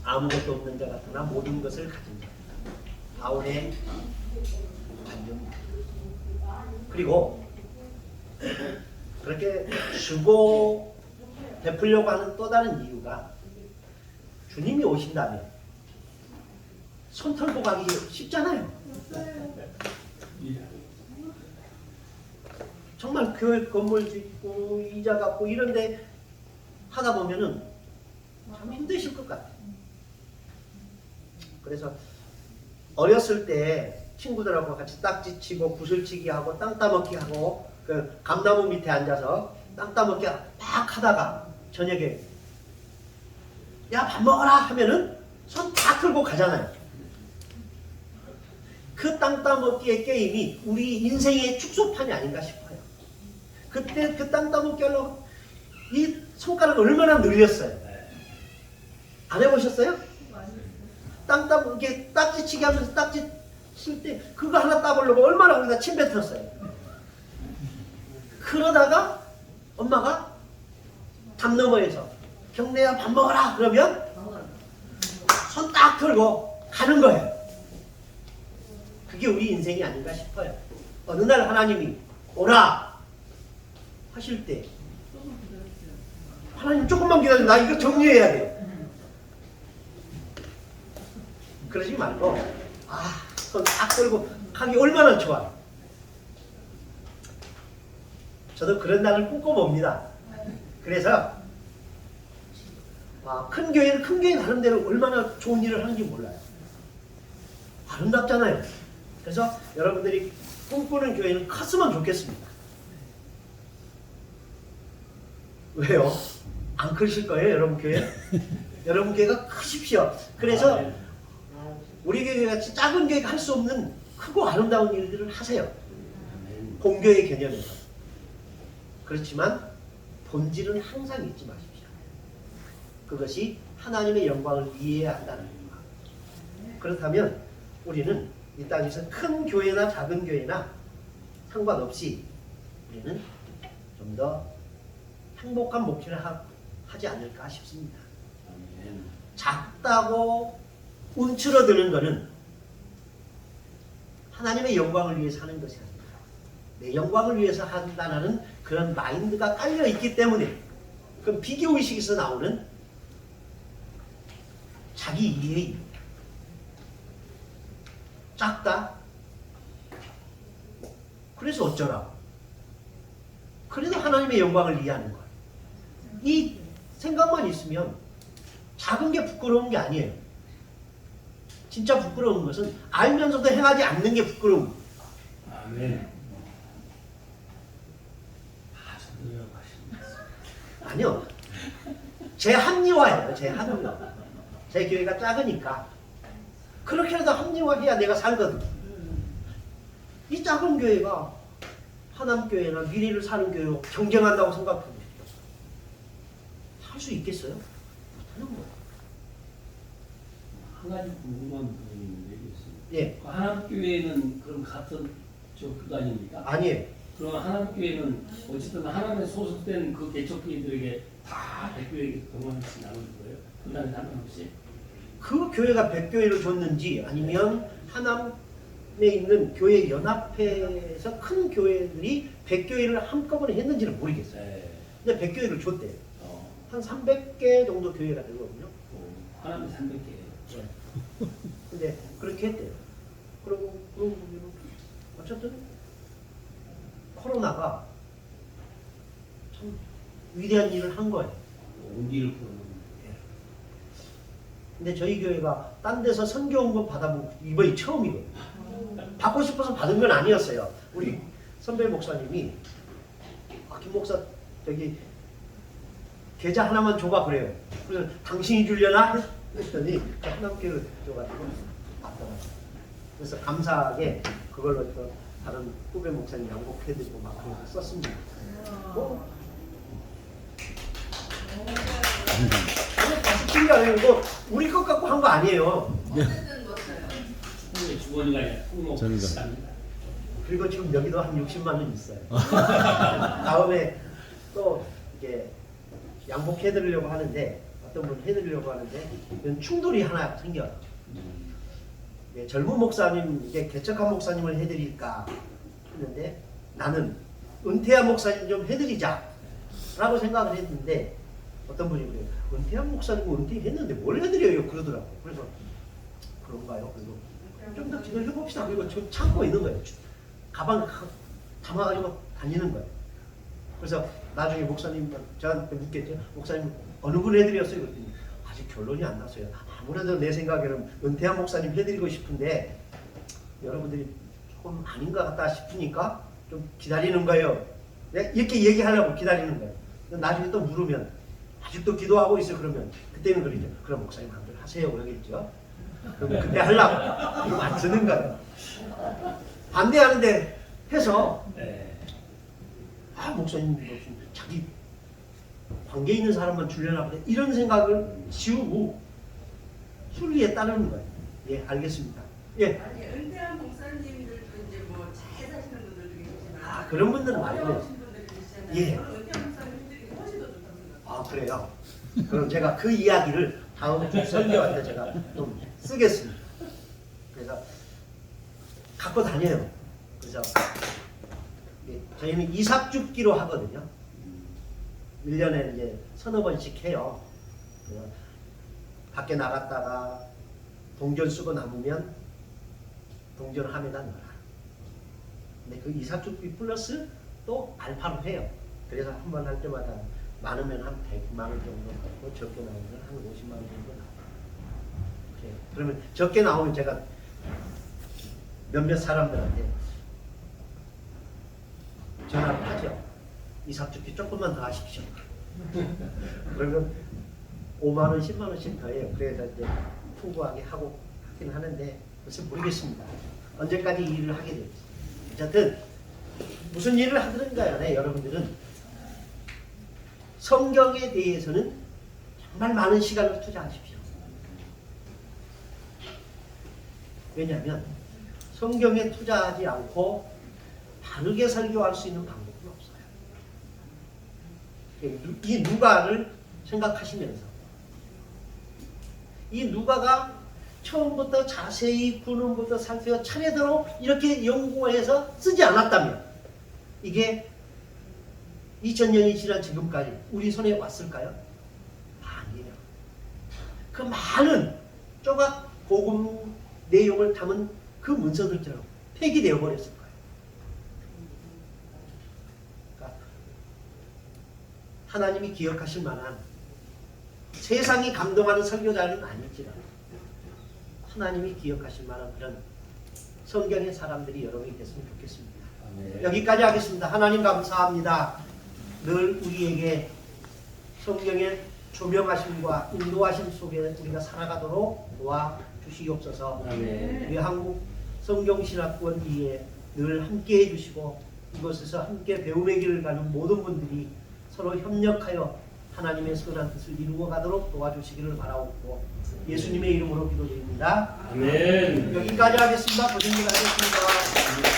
아무것도 없는 자 같으나 모든 것을 가진 자. 바울의 관념입니다. 그리고 그렇게 주고 베풀려고 하는 또 다른 이유가 주님이 오신다면 손 털고 가기 쉽잖아요. 정말 교회 건물 짓고 이자 갚고 이런데 하다 보면은 참 힘드실 것 같아요. 그래서 어렸을 때 친구들하고 같이 딱지 치고 구슬치기 하고 땅 따먹기 하고 그 감나무 밑에 앉아서 땅 따먹기 막 하다가 저녁에 야 밥 먹어라 하면은 손 다 틀고 가잖아요. 그 땅 따먹기의 게임이 우리 인생의 축소판이 아닌가 싶어요. 그때 그 땅 따먹기 하려고 이 손가락을 얼마나 늘렸어요. 안 해보셨어요? 땅 따먹기 딱지치기 하면서 딱지 칠 때 그거 하나 따보려고 얼마나 우리가 침 뱉었어요. 그러다가 엄마가 담 너머에서 경례야 밥 먹어라 그러면 손 딱 들고 가는 거예요. 그게 우리 인생이 아닌가 싶어요. 어느 날 하나님이 오라 하실 때 하나님 조금만 기다려 나 이거 정리해야 돼요. 그러지 말고 손 딱 들고 가기 얼마나 좋아요. 저도 그런 날을 꿈꿔봅니다. 그래서 큰 교회는 큰 교회 나름대로 얼마나 좋은 일을 하는지 몰라요. 아름답잖아요. 그래서 여러분들이 꿈꾸는 교회는 컸으면 좋겠습니다. 왜요? 안 크실 거예요, 여러분 교회? 여러분 교회가 크십시오. 그래서 우리 교회 같이 작은 교회가 할 수 없는 크고 아름다운 일들을 하세요. 공교의 개념에서. 그렇지만 본질은 항상 잊지 마십시오. 그것이 하나님의 영광을 위해야 한다는 것. 그렇다면 우리는 이 땅에서 큰 교회나 작은 교회나 상관없이 우리는 좀 더 행복한 목회를 하지 않을까 싶습니다. 작다고 움츠러드는 것은 하나님의 영광을 위해서 하는 것이 아닙니다. 내 영광을 위해서 한다는 그런 마인드가 깔려 있기 때문에 그 비교의식에서 나오는 자기 이해입니다. 작다? 그래서 어쩌라고? 그래도 하나님의 영광을 이해하는 거예요. 이 생각만 있으면 작은 게 부끄러운 게 아니에요. 진짜 부끄러운 것은 알면서도 행하지 않는 게 부끄러운 거예요. 아멘. 전도라고 하십니다. 아니요. 제 합리화예요. 제 합리화. 제 교회가 작으니까 그렇게라도 합리화해야 내가 살거든. 이 작은 교회가 하남교회나 미래를 사는 교회로 경쟁한다고 생각합니다. 할 수 있겠어요? 못하는 거예요. 한 가지 궁금한 부분이 있는데 교수님. 예. 그 하남교회는 그럼 같은 그거 아닙니까? 아니에요. 그럼 하남교회는 어쨌든 하남에 소속된 그 개척교회들에게 다 백교회에게 동원해서 나누는 거예요? 그다음에 상관없이? 그 교회가 100교회를 줬는지 아니면 하남에 있는 교회 연합회에서 큰 교회들이 100교회를 한꺼번에 했는지는 모르겠어요. 네. 근데 100교회를 줬대요. 한 300개 정도 교회가 되거든요. 하남에 300개. 네. 근데 그렇게 했대요. 그러고 보면 어쨌든 코로나가 참 위대한 일을 한 거예요. 온기를 부르는. 근데 저희 교회가 딴 데서 선교원금 받아본 이번이 처음이거든요. 받고 싶어서 받은 건 아니었어요. 우리 선배 목사님이 김 목사 저기 계좌 하나만 줘봐 그래요. 그래서 당신이 주려나 했더니 하나님께를 줘가지고 받더라고요. 그래서 감사하게 그걸로 또 다른 후배 목사님 양복해드리고 막 그렇게 썼습니다. 다시 뛴게 아니고 우리 것 갖고 한 거 아니에요. 축구의 주머니가 아니라 저는가. 그리고 지금 여기도 한 60만 원 있어요. 다음에 또 이게 양복해드리려고 하는데 어떤 분 해드리려고 하는데 이건 충돌이 하나 생겨요. 젊은 목사님, 이제 개척한 목사님을 해드릴까 했는데 나는 은퇴한 목사님 좀 해드리자라고 생각을 했는데 어떤 분이 그래요. 은퇴한 목사님 은퇴했는데 뭘 해드려요? 그러더라고. 그래서 그런가요? 그리고 좀 더 기도를 해봅시다. 그리고 저 참고 있는 거예요. 가방 담아가지고 다니는 거예요. 그래서 나중에 목사님 저한테 묻겠죠. 목사님 어느 분 해드렸어요? 그랬더니 아직 결론이 안 났어요. 아무래도 내 생각에는 은퇴한 목사님 해드리고 싶은데 여러분들이 조금 아닌 것 같다 싶으니까 좀 기다리는 거예요. 이렇게 얘기하려고 기다리는 거예요. 나중에 또 물으면 아직도 기도하고 있어요. 그러면 그때는 그러죠. 그럼 목사님 마음대로 하세요. 그러겠죠. 그럼 그때 하려고 이거 맞추는 거예요. 반대하는데 해서 목사님 무슨 자기 관계 있는 사람만 주려나 보다 이런 생각을 지우고 순리에 따르는 거예요. 예, 알겠습니다. 예. 아니 은퇴한 목사님들도 이제 뭐 잘 사시는 분들도 계시지만 그런 분들은 말고. 어려우신 분들이 계시잖아요. 예. 저는 은퇴한 목사님들이 훨씬 더 좋다고 생각해요. 그래요? 그럼 제가 그 이야기를 다음 주 설교할 때 제가 좀 쓰겠습니다. 그래서 갖고 다녀요. 그래서 저희는 이삭줍기로 하거든요. 1년에 이제 서너 번씩 해요. 밖에 나갔다가 동전 쓰고 남으면 동전 함에다 넣어라. 근데 그 이삭줍기 플러스 또 알파로 해요. 그래서 한 번 할 때마다 많으면 한 100만 원 정도 나오고 적게 나오면 한 50만 원 정도 나와요. 그래요. 그러면 적게 나오면 제가 몇몇 사람들한테 전화를 하죠. 이삭줍기 조금만 더 하십시오. 그러면 5만 원, 10만 원씩 더 해요. 그래서 이제 풍부하게 하긴 하는데 글쎄 모르겠습니다. 언제까지 이 일을 하게 될지. 어쨌든 무슨 일을 하든 간에 여러분들은 성경에 대해서는 정말 많은 시간을 투자하십시오. 왜냐하면 성경에 투자하지 않고 바르게 설교할 수 있는 방법은 없어요. 이 누가를 생각하시면서 이 누가가 처음부터 자세히 군음부터 살펴 차례대로 이렇게 연구해서 쓰지 않았다면 이게 2000년이 지난 지금까지 우리 손에 왔을까요? 아니에요. 그 많은 조각 복음 내용을 담은 그 문서들처럼 폐기되어 버렸을 거예요. 그러니까 하나님이 기억하실 만한 세상이 감동하는 설교자는 아닐지라도 하나님이 기억하실 만한 그런 성경의 사람들이 여러분이 됐으면 좋겠습니다. 여기까지 하겠습니다. 하나님 감사합니다. 늘 우리에게 성경의 조명하심과 인도하심 속에 우리가 살아가도록 도와주시옵소서. 우리 한국 성경신학원 늘 함께 해주시고 이곳에서 함께 배움의 길을 가는 모든 분들이 서로 협력하여 하나님의 선한 뜻을 이루어 가도록 도와주시기를 바라옵고 예수님의 이름으로 기도드립니다. 아멘. 여기까지 하겠습니다. 고생들 하셨습니다.